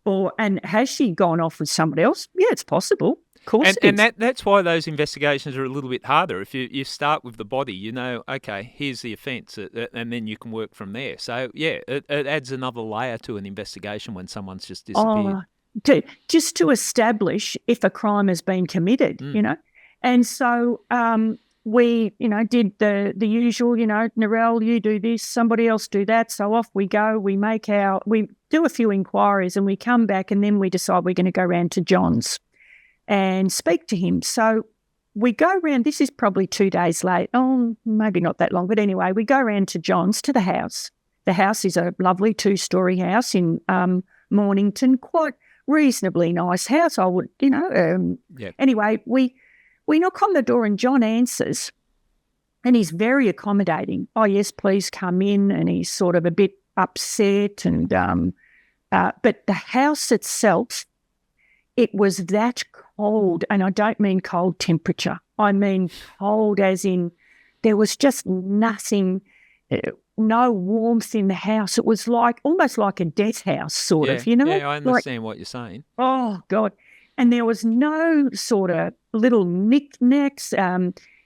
And has she gone off with somebody else? Yeah, it's possible. Of course it And is. that's why those investigations are a little bit harder. If you start with the body, okay, here's the offence, and then you can work from there. So, yeah, it adds another layer to an investigation when someone's just disappeared. Just to establish if a crime has been committed, And so we, did the usual, Narelle, you do this, somebody else do that. So off we go. We do a few inquiries and we come back, and then we decide we're going to go round to John's and speak to him. So we go round, this is probably 2 days late. Oh, maybe not that long. But anyway, we go round to John's, to the house. The house is a lovely 2-story house in Mornington, quite reasonably nice house, I would, Anyway, we knock on the door and John answers, and he's very accommodating. Oh, yes, please come in. And he's sort of a bit upset. And but the house itself, it was that cold, and I don't mean cold temperature. I mean cold as in there was just nothing, no warmth in the house. It was almost like a death house, sort of, Yeah, I understand what you're saying. Oh, God. And there was no sort of little knickknacks.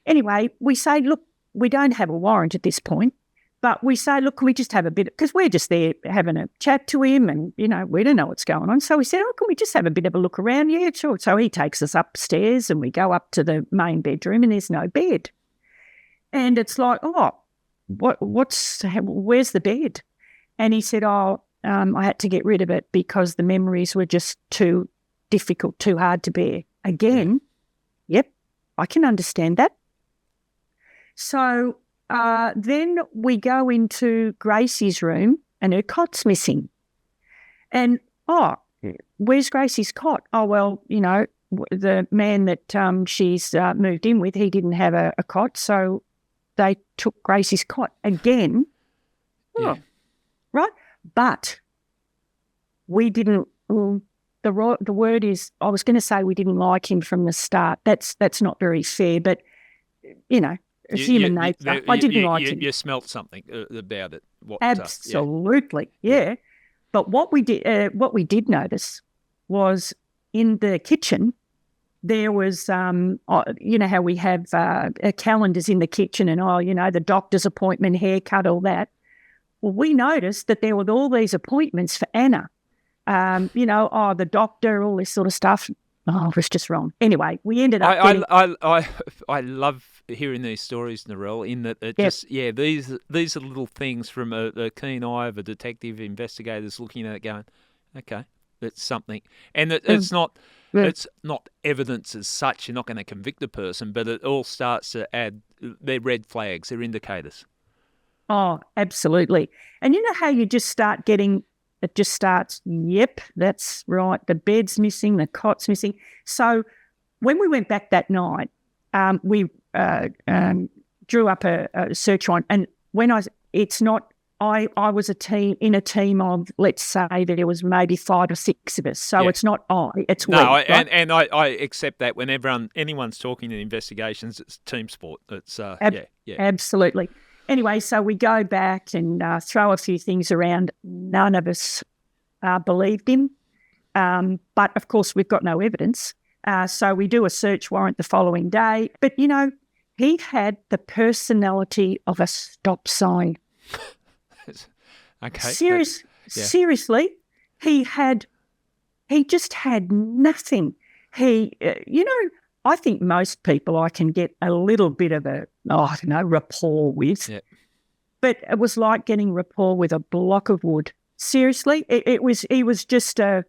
Anyway, we say, look, we don't have a warrant at this point, but we say, look, can we just have a bit, because we're just there having a chat to him and, we don't know what's going on. So we said, can we just have a bit of a look around? Yeah, sure. So he takes us upstairs and we go up to the main bedroom and there's no bed. And it's like, where's the bed? And he said, I had to get rid of it because the memories were just too difficult, too hard to bear. Again, yep, I can understand that. So then we go into Gracie's room and her cot's missing. And, where's Gracie's cot? Oh, well, the man that she's moved in with, he didn't have a cot, so they took Gracie's cot again. Yeah. Right? But we didn't, the word is, I was going to say we didn't like him from the start. That's not very fair, but, it's human nature. I didn't like him. You smelt something about it. Absolutely, yeah. But what we did notice was in the kitchen, there was, how we have calendars in the kitchen and, the doctor's appointment, haircut, all that. Well, we noticed that there were all these appointments for Anna. The doctor, all this sort of stuff. Oh, it was just wrong. Anyway, we ended up I love hearing these stories, Narelle, in that these are little things from a keen eye of a detective investigator's looking at it going, okay, that's something. And it's not evidence as such. You're not going to convict the person, but it all starts to add, they're red flags, they're indicators. Oh, absolutely. And you know how you just start getting, it just starts, yep, that's right, the bed's missing, the cot's missing. So when we went back that night, we drew up a search warrant. And when I was in a team of, let's say that there was maybe 5 or 6 of us. So it's not it's we. No, right? and I accept that when anyone's talking in investigations, it's team sport. It's Absolutely. Anyway, so we go back and throw a few things around. None of us believed him. But, of course, we've got no evidence. So we do a search warrant the following day. But, he had the personality of a stop sign. Okay. Seriously, he just had nothing. I think most people I can get a little bit of rapport with. Yep. But it was like getting rapport with a block of wood. Seriously, he was just a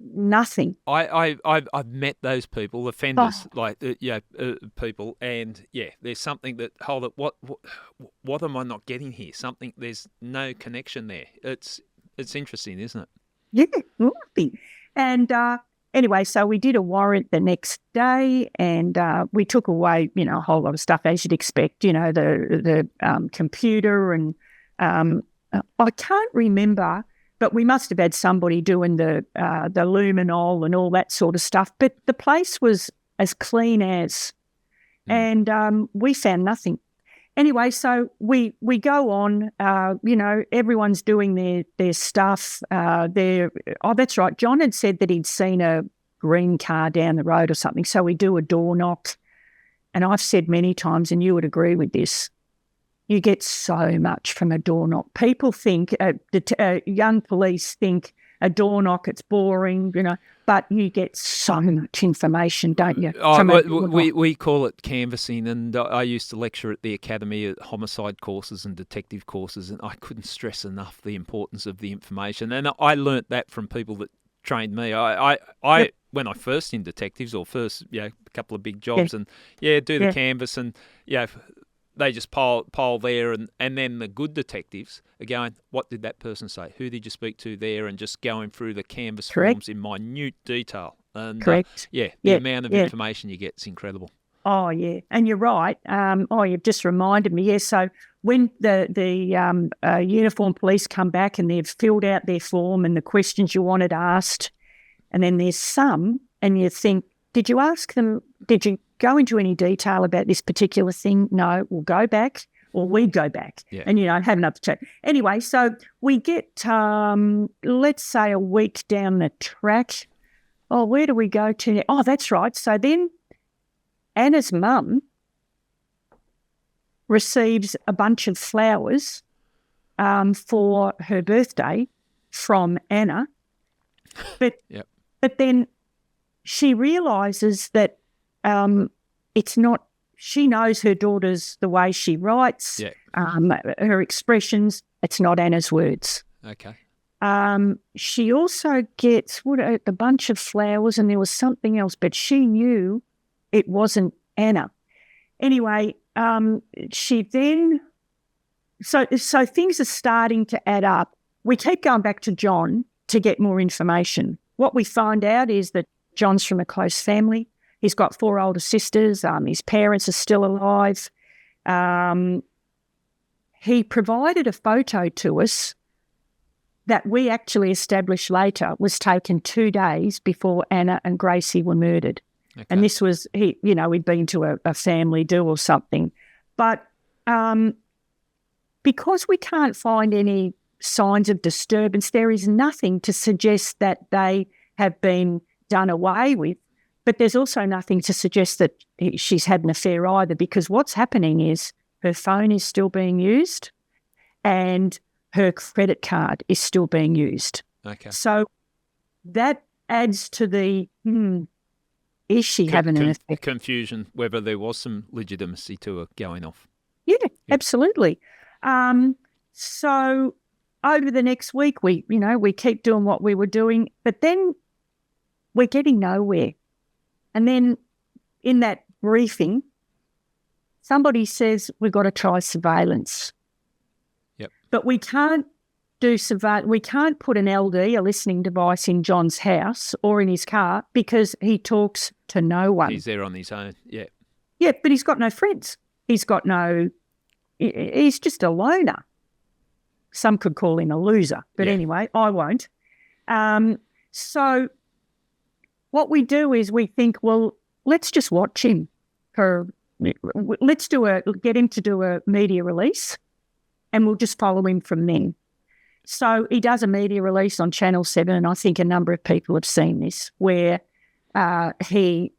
nothing. I've met those people, offenders, people, and there's something that, hold it, what am I not getting here? Something, there's no connection there. It's interesting, isn't it? Yeah, nothing. And anyway, so we did a warrant the next day, and we took away, a whole lot of stuff, as you'd expect, the computer, and I can't remember, but we must have had somebody doing the luminol and all that sort of stuff. But the place was as clean as, and we found nothing. Anyway, so we go on, everyone's doing their stuff. That's right. John had said that he'd seen a green car down the road or something. So we do a door knock. And I've said many times, and you would agree with this, you get so much from a door knock. People think, young police think a door knock, it's boring, but you get so much information, don't you? We call it canvassing, and I used to lecture at the academy at homicide courses and detective courses, and I couldn't stress enough the importance of the information. And I learnt that from people that trained me. When I first in detectives, or first, a couple of big jobs, and do the canvass, and they just pile there, and then the good detectives are going, what did that person say? Who did you speak to there? And just going through the canvass forms in minute detail. And Correct. The amount of information you get is incredible. Oh, yeah. And you're right. You've just reminded me. Yeah, so when the uniformed police come back and they've filled out their form and the questions you wanted asked, and then there's some, and you think, did you ask them, did you go into any detail about this particular thing? No, we'll go back, or we go back and, have another chat. Anyway, so we get, let's say, a week down the track. Oh, where do we go to? Oh, that's right. So then Anna's mum receives a bunch of flowers for her birthday from Anna. But then she realises that it's not, she knows her daughter's the way she writes, her expressions, it's not Anna's words. Okay. She also gets a bunch of flowers, and there was something else, but she knew it wasn't Anna. Anyway, she then, so things are starting to add up. We keep going back to John to get more information. What we find out is that John's from a close family. He's got 4 older sisters. His parents are still alive. He provided a photo to us that we actually established later was taken 2 days before Anna and Gracie were murdered. Okay. And this was, we'd been to a family do or something. But because we can't find any signs of disturbance, there is nothing to suggest that they have been done away with. But there's also nothing to suggest that she's had an affair either, because what's happening is her phone is still being used and her credit card is still being used. Okay. So that adds to the, is she having an affair? Confusion whether there was some legitimacy to her going off. Yeah, absolutely. So over the next week, we keep doing what we were doing, but then we're getting nowhere. And then in that briefing, somebody says we've got to try surveillance. Yep. But we can't do surveillance. We can't put an LD, a listening device, in John's house or in his car because he talks to no one. He's there on his own. Yeah. Yeah, but he's got no friends. He's just a loner. Some could call him a loser, but anyway, I won't. So what we do is we think, well, let's just watch him get him to do a media release, and we'll just follow him from then. So he does a media release on Channel 7, and I think a number of people have seen this, where he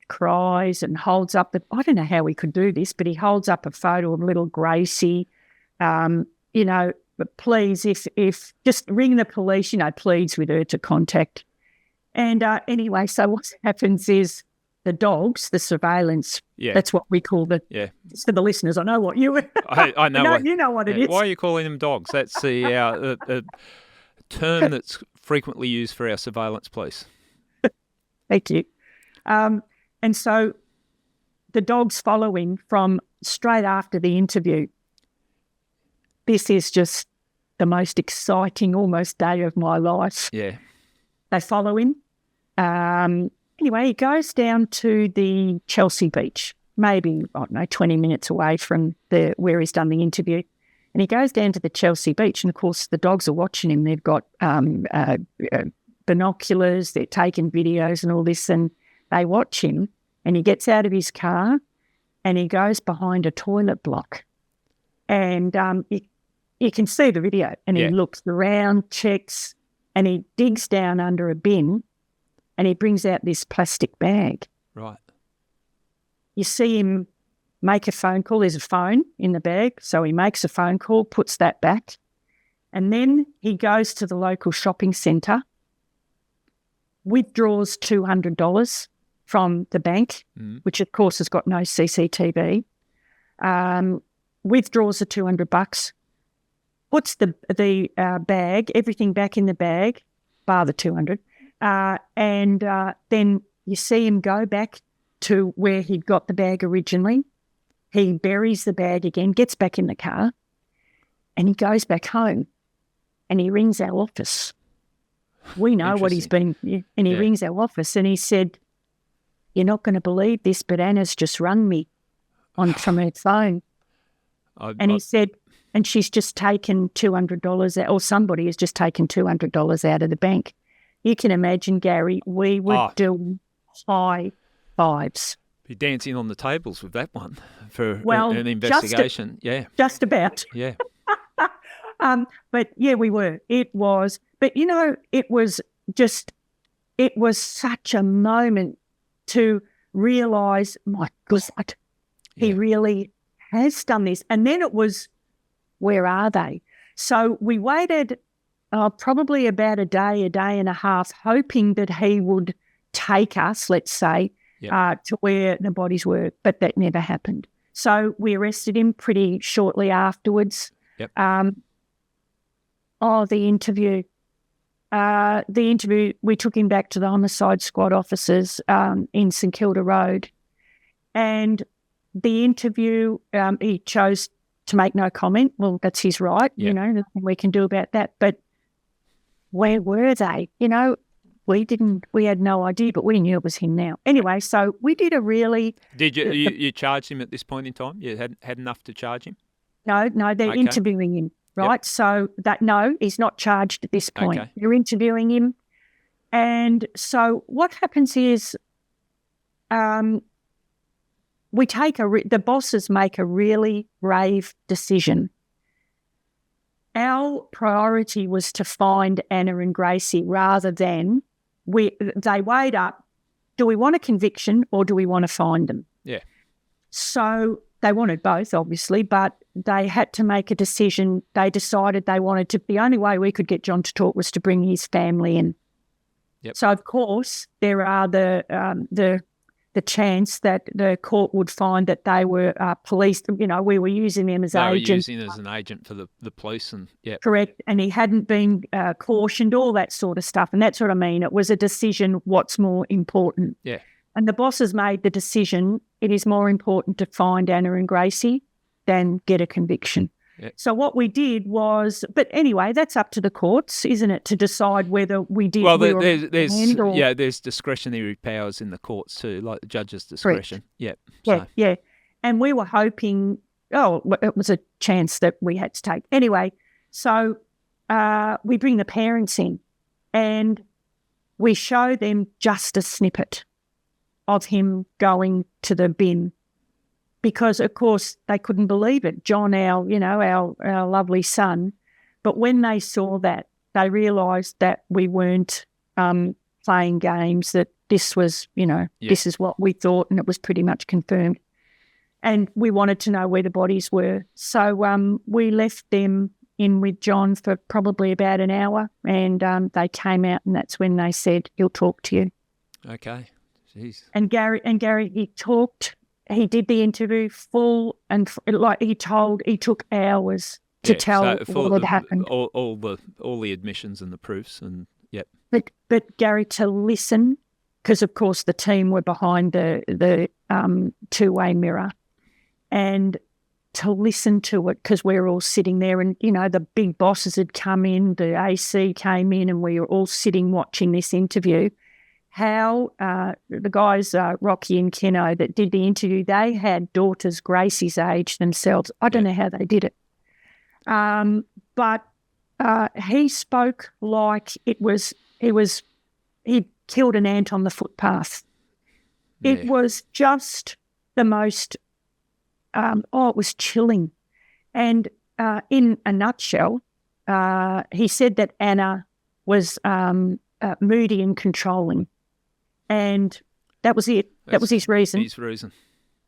cries and holds up I don't know how he could do this, but he holds up a photo of little Gracie, but please, if just ring the police, pleads with her to contact. And anyway, so what happens is the dogs, the surveillance, that's what we call it's for the listeners. I know what you I know. You know what it is. Why are you calling them dogs? That's the term that's frequently used for our surveillance police. Thank you. And so the dogs follow him from straight after the interview. This is just the most exciting almost day of my life. Yeah. They follow him. Anyway, he goes down to the Chelsea beach, maybe, 20 minutes away from where he's done the interview. And he goes down to the Chelsea beach, and, of course, the dogs are watching him. They've got binoculars, they're taking videos and all this, and they watch him. And he gets out of his car, and he goes behind a toilet block, and you can see the video, and he looks around, checks, and he digs down under a bin, and he brings out this plastic bag. Right. You see him make a phone call. There's a phone in the bag, so he makes a phone call, puts that back, and then he goes to the local shopping centre, withdraws $200 from the bank, which of course has got no CCTV, withdraws the $200, puts the bag, everything back in the bag, bar the 200, and then you see him go back to where he'd got the bag originally. He buries the bag again, gets back in the car, and he goes back home, and he rings our office. We know what he's been, and he rings our office, and he said, "You're not going to believe this, but Anna's just rung me from her phone." He said, and she's just taken $200 out, or somebody has just taken $200 out of the bank. You can imagine, Gary, we were doing high fives. Be dancing on the tables with that one for an investigation. Just about. Yeah. But yeah, we were. It was, but you know, it was such a moment to realise, my God, he really has done this. And then it was, where are they? So we waited probably about a day and a half, hoping that he would take us, let's say, to where the bodies were, but that never happened. So we arrested him pretty shortly afterwards. Yep. The interview. We took him back to the homicide squad officers in St Kilda Road, and the interview, he chose to make no comment. Well, that's his right. You know, nothing we can do about that. But where were they? You know, we had no idea, but we knew it was him now. Anyway, so we did a really... Did you charge him at this point in time? You had enough to charge him? No, they're interviewing him, right? Yep. So no, he's not charged at this point. Okay. You're interviewing him. And so what happens is the bosses make a really brave decision. Our priority was to find Anna and Gracie rather than they weighed up, do we want a conviction or do we want to find them? Yeah. So they wanted both, obviously, but they had to make a decision. They decided they wanted to, the only way we could get John to talk was to bring his family in. Yep. So, of course, there are the chance that the court would find that they were police, you know, we were using them as agents. They were using as an agent for the police and, Correct, and he hadn't been cautioned, all that sort of stuff, and that's what I mean. It was a decision, what's more important. Yeah. And the bosses made the decision, it is more important to find Anna and Gracie than get a conviction. Yeah. So what we did was, but anyway, that's up to the courts, isn't it, to decide whether we did. Well, there's discretionary powers in the courts too, like the judge's discretion. Correct. Yeah. Yeah. And we were hoping, it was a chance that we had to take. Anyway, so we bring the parents in and we show them just a snippet of him going to the bin. Because, of course, they couldn't believe it. John, our lovely son. But when they saw that, they realised that we weren't playing games, that this was, this is what we thought, and it was pretty much confirmed. And we wanted to know where the bodies were. So we left them in with John for probably about an hour, and they came out, and that's when they said, he'll talk to you. Okay. Jeez. And Gary, he talked. He did the interview full and he took hours to tell what had happened. All the admissions and the proofs and yep. But Gary, to listen, because of course the team were behind the two-way mirror, and to listen to it because we were all sitting there and the big bosses had come in, the AC came in, and we were all sitting watching this interview. How the guys, Rocky and Keno, that did the interview, they had daughters Gracie's age themselves. I don't know how they did it. But he spoke like he'd killed an ant on the footpath. Yeah. It was just the most it was chilling. And in a nutshell, he said that Anna was moody and controlling. And that was it. That was his reason. His reason.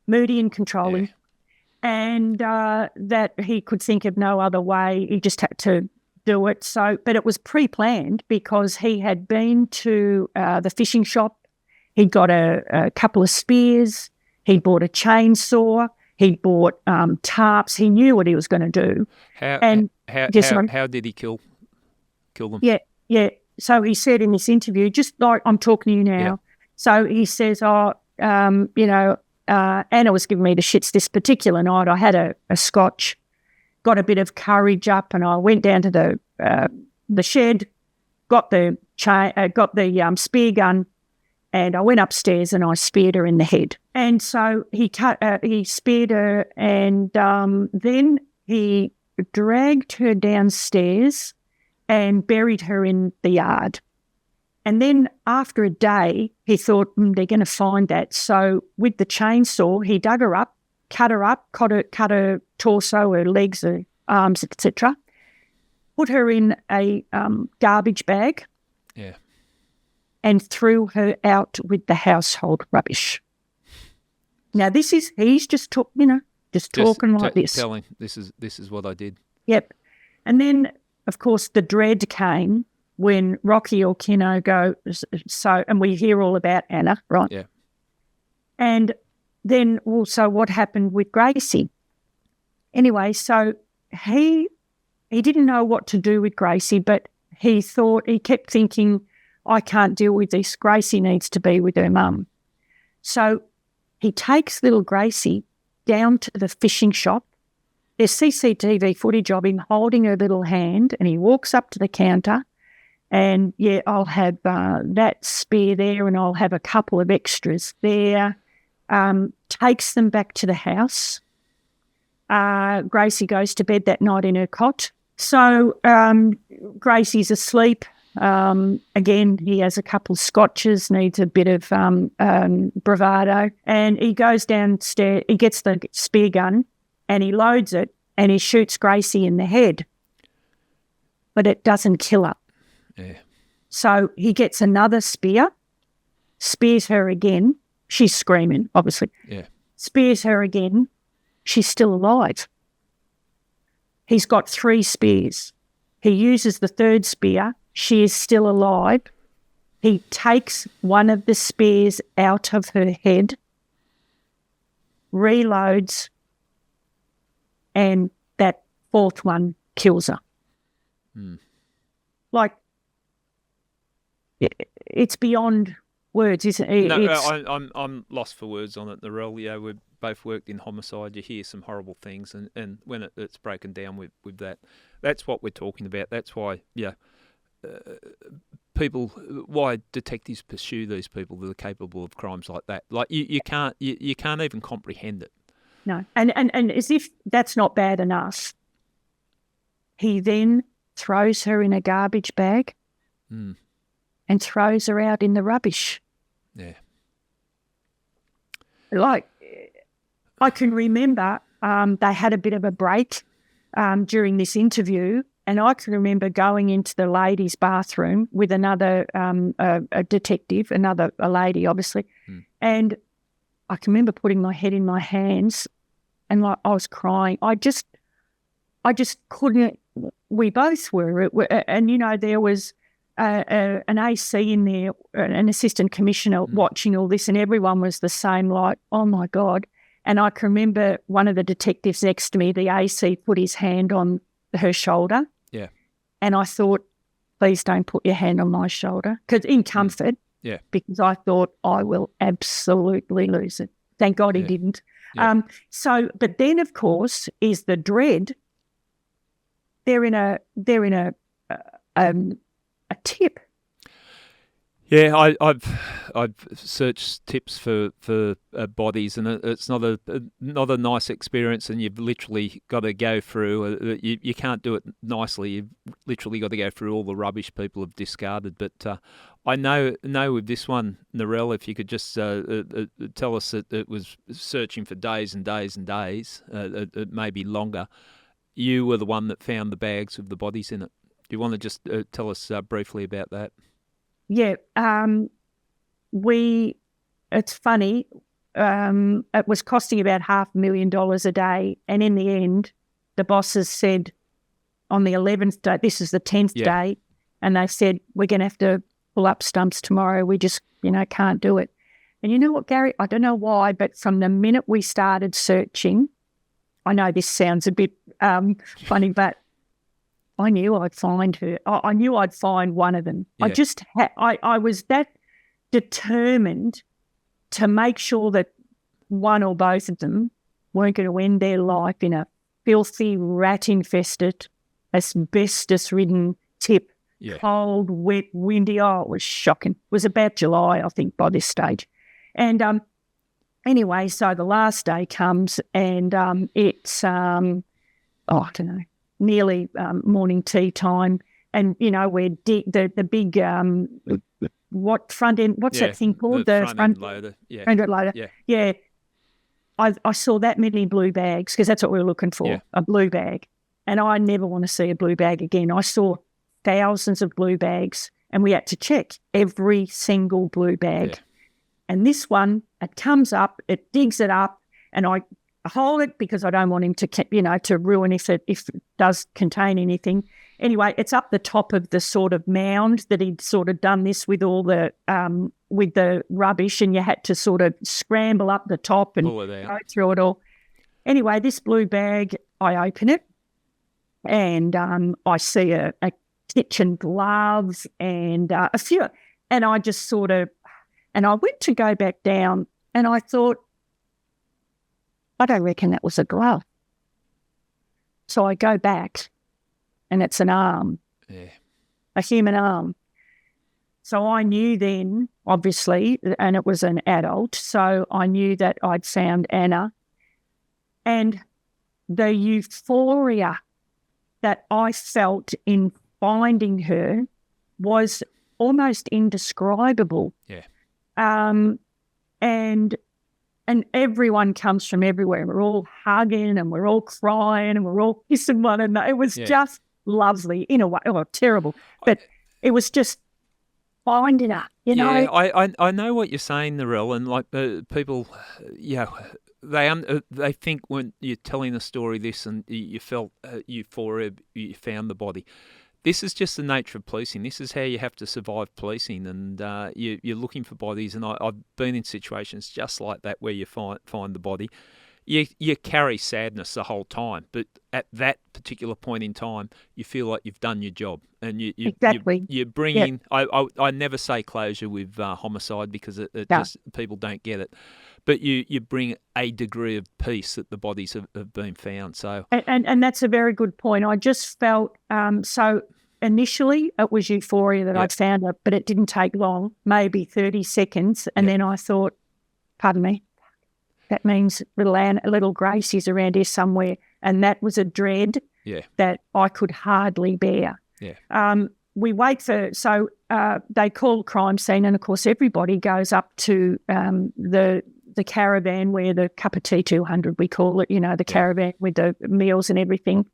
Moody and controlling. Yeah. And that he could think of no other way. He just had to do it. So, but it was pre-planned because he had been to the fishing shop. He'd got a couple of spears. He'd bought a chainsaw. He'd bought tarps. He knew what he was going to do. How did he kill them? Yeah. So he said in this interview, just like I'm talking to you now. Yeah. So he says, Anna was giving me the shits this particular night. I had a scotch, got a bit of courage up, and I went down to the shed, got the spear gun, and I went upstairs and I speared her in the head. And so he speared her, and then he dragged her downstairs and buried her in the yard. And then after a day, he thought, they're going to find that. So with the chainsaw, he dug her up, cut her torso, her legs, her arms, etc., put her in a garbage bag, and threw her out with the household rubbish. Now he's just talking like this. Telling this is what I did. Yep. And then, of course, the dread came when Rocky or Kino go, and we hear all about Anna, right? Yeah. And then also what happened with Gracie. Anyway, so he didn't know what to do with Gracie, but he kept thinking, I can't deal with this. Gracie needs to be with her mum. So he takes little Gracie down to the fishing shop. There's CCTV footage of him holding her little hand, and he walks up to the counter and, I'll have that spear there, and I'll have a couple of extras there. Takes them back to the house. Gracie goes to bed that night in her cot. So Gracie's asleep. Again, he has a couple of scotches, needs a bit of bravado, and he goes downstairs, he gets the spear gun and he loads it and he shoots Gracie in the head, but it doesn't kill her. Yeah. So he gets another spear, spears her again. She's screaming, obviously. Yeah. Spears her again. She's still alive. He's got 3 spears. He uses the 3rd spear. She is still alive. He takes one of the spears out of her head, reloads, and that 4th one kills her. Like, it's beyond words, isn't it? I'm lost for words on it, Narelle. Yeah, we've both worked in homicide. You hear some horrible things, and when it's broken down with that, that's what we're talking about. That's why, why detectives pursue these people that are capable of crimes like that. Like you can't even comprehend it. No, and as if that's not bad enough, he then throws her in a garbage bag and throws her out in the rubbish. Yeah. Like, I can remember they had a bit of a break during this interview, and I can remember going into the ladies' bathroom with another a detective, a lady, obviously, and I can remember putting my head in my hands, and like I was crying. I just couldn't. We both were, and there was an AC in there, an assistant commissioner watching all this, and everyone was the same. Like, oh my God! And I can remember one of the detectives next to me, the AC, put his hand on her shoulder. Yeah. And I thought, please don't put your hand on my shoulder, because in comfort. Yeah. Because I thought I will absolutely lose it. Thank God he didn't. Yeah. But then of course is the dread. They're in a tip. Yeah, I've searched tips for bodies, and it's not a nice experience, and you've literally got to go through. You can't do it nicely. You've literally got to go through all the rubbish people have discarded. But I know with this one, Narelle, if you could just tell us that it was searching for days and days and days, it may be longer. You were the one that found the bags with the bodies in it. Do you want to just tell us briefly about that? Yeah, it's funny, it was costing about $500,000 a day, and in the end, the bosses said on the 11th day, this is the 10th day, and they said, we're going to have to pull up stumps tomorrow. We just, can't do it. And you know what, Gary? I don't know why, but from the minute we started searching, I know this sounds a bit funny, but I knew I'd find her. I knew I'd find one of them. Yeah. I was that determined to make sure that one or both of them weren't going to end their life in a filthy, rat-infested, asbestos-ridden tip. Yeah. Cold, wet, windy. Oh, it was shocking. It was about July, I think, by this stage. And anyway, so the last day comes, and it's, I don't know, nearly morning tea time, and we're the big what's that thing called, the front end loader. Front end loader. Yeah. I saw that many blue bags, because that's what we were looking for, a blue bag, and I never want to see a blue bag again. I saw thousands of blue bags, and we had to check every single blue bag. And this one, it comes up, it digs it up, and I hold it because I don't want him to, to ruin if it does contain anything. Anyway, it's up the top of the sort of mound that he'd sort of done this with all the rubbish, and you had to sort of scramble up the top and go through it all. Anyway, this blue bag, I open it, and I see a kitchen glove and a few, and I just sort of, and I went to go back down, and I thought, I don't reckon that was a glove. So I go back, and it's an arm, a human arm. So I knew then, obviously, and it was an adult, so I knew that I'd found Anna. And the euphoria that I felt in finding her was almost indescribable. Yeah. And everyone comes from everywhere. We're all hugging, and we're all crying, and we're all kissing one another. It was just lovely in a way. Oh, terrible. But it was just finding her, Yeah, I know what you're saying, Narelle, and like people, they think when you're telling a story this and you felt euphoria, you found the body. This is just the nature of policing. This is how you have to survive policing, and you're looking for bodies. And I've been in situations just like that where you find the body. You carry sadness the whole time, but at that particular point in time, you feel like you've done your job, and you bring in. I never say closure with homicide, because it just people don't get it, but you bring a degree of peace that the bodies have been found. So and that's a very good point. I just felt so. Initially, it was euphoria that I'd found her, but it didn't take long, maybe 30 seconds. And then I thought, pardon me, that means little Gracie's around here somewhere. And that was a dread that I could hardly bear. Yeah. We wait so they call crime scene, and of course everybody goes up to the caravan where the cup of tea 200, we call it, the caravan with the meals and everything.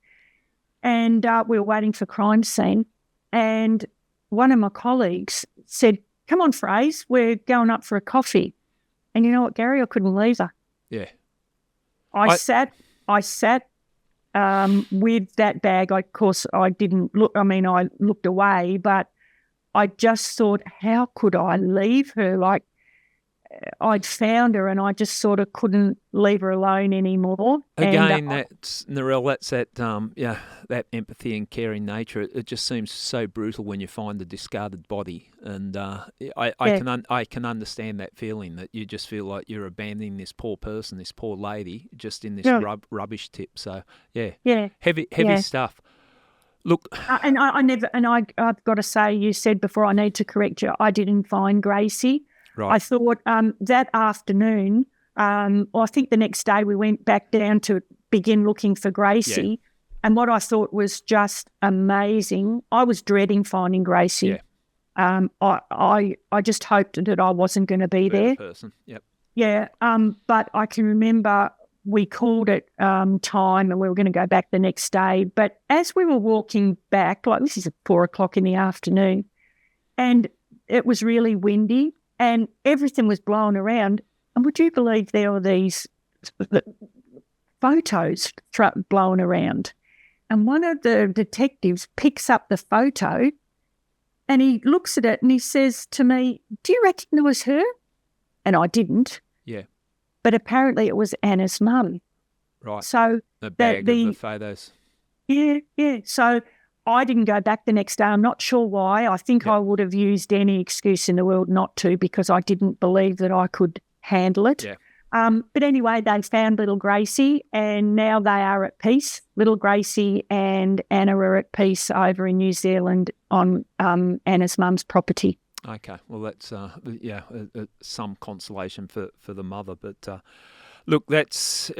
And we were waiting for crime scene, and one of my colleagues said, "Come on, Fraser, we're going up for a coffee." And you know what, Gary? I couldn't leave her. Yeah. I sat with that bag. Of course, I didn't look. I mean, I looked away, but I just thought, how could I leave her? Like, I'd found her, and I just sort of couldn't leave her alone anymore. Again, that's Narelle. That's that empathy and caring nature. It just seems so brutal when you find a discarded body, and I can understand that feeling, that you just feel like you're abandoning this poor person, this poor lady, just in this rubbish tip. So heavy stuff. Look, I've got to say, you said before, I need to correct you, I didn't find Gracie. right. I thought that afternoon, I think the next day we went back down to begin looking for Gracie. Yeah. And what I thought was just amazing, I was dreading finding Gracie. Yeah. I just hoped that I wasn't going to be there. Person. Yep. Yeah. But I can remember we called it time and we were going to go back the next day. But as we were walking back, like this is at 4:00 in the afternoon, and it was really windy and everything was blowing around. And would you believe there were these photos blowing around? And one of the detectives picks up the photo and he looks at it and he says to me, "Do you recognise her?" And I didn't. Yeah. But apparently it was Anna's mum. Right. So the bag of the photos. Yeah. So I didn't go back the next day. I'm not sure why. I think I would have used any excuse in the world not to, because I didn't believe that I could handle it. Yeah. But anyway, they found little Gracie and now they are at peace. Little Gracie and Anna are at peace over in New Zealand on Anna's mum's property. Okay, well that's some consolation for the mother, but look, that's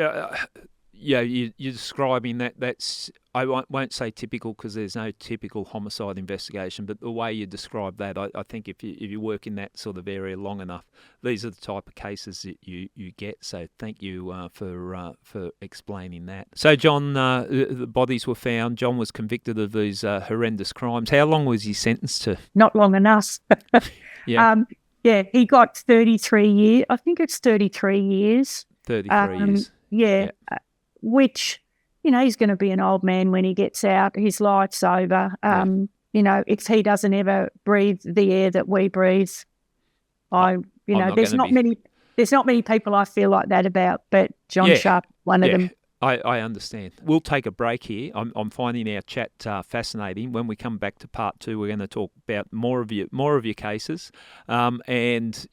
you're describing that. That's, I won't say typical because there's no typical homicide investigation, but the way you describe that, I think if you work in that sort of area long enough, these are the type of cases that you get. So thank you for explaining that. So John, the bodies were found. John was convicted of these horrendous crimes. How long was he sentenced to? Not long enough. Yeah. He got 33 years. I think it's 33 years. 33 years. Yeah. Which, he's going to be an old man when he gets out. His life's over. If he doesn't ever breathe the air that we breathe, there's not many people I feel like that about, but John Sharpe, one of them. I understand. We'll take a break here. I'm finding our chat fascinating. When we come back to part 2, we're going to talk about more of your cases, and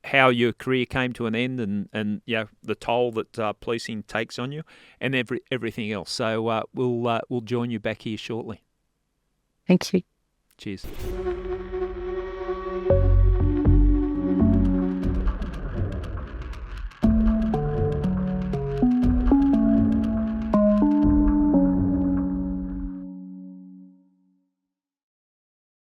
how your career came to an end, and the toll that policing takes on you, and everything else. So we'll join you back here shortly. Thank you. Cheers.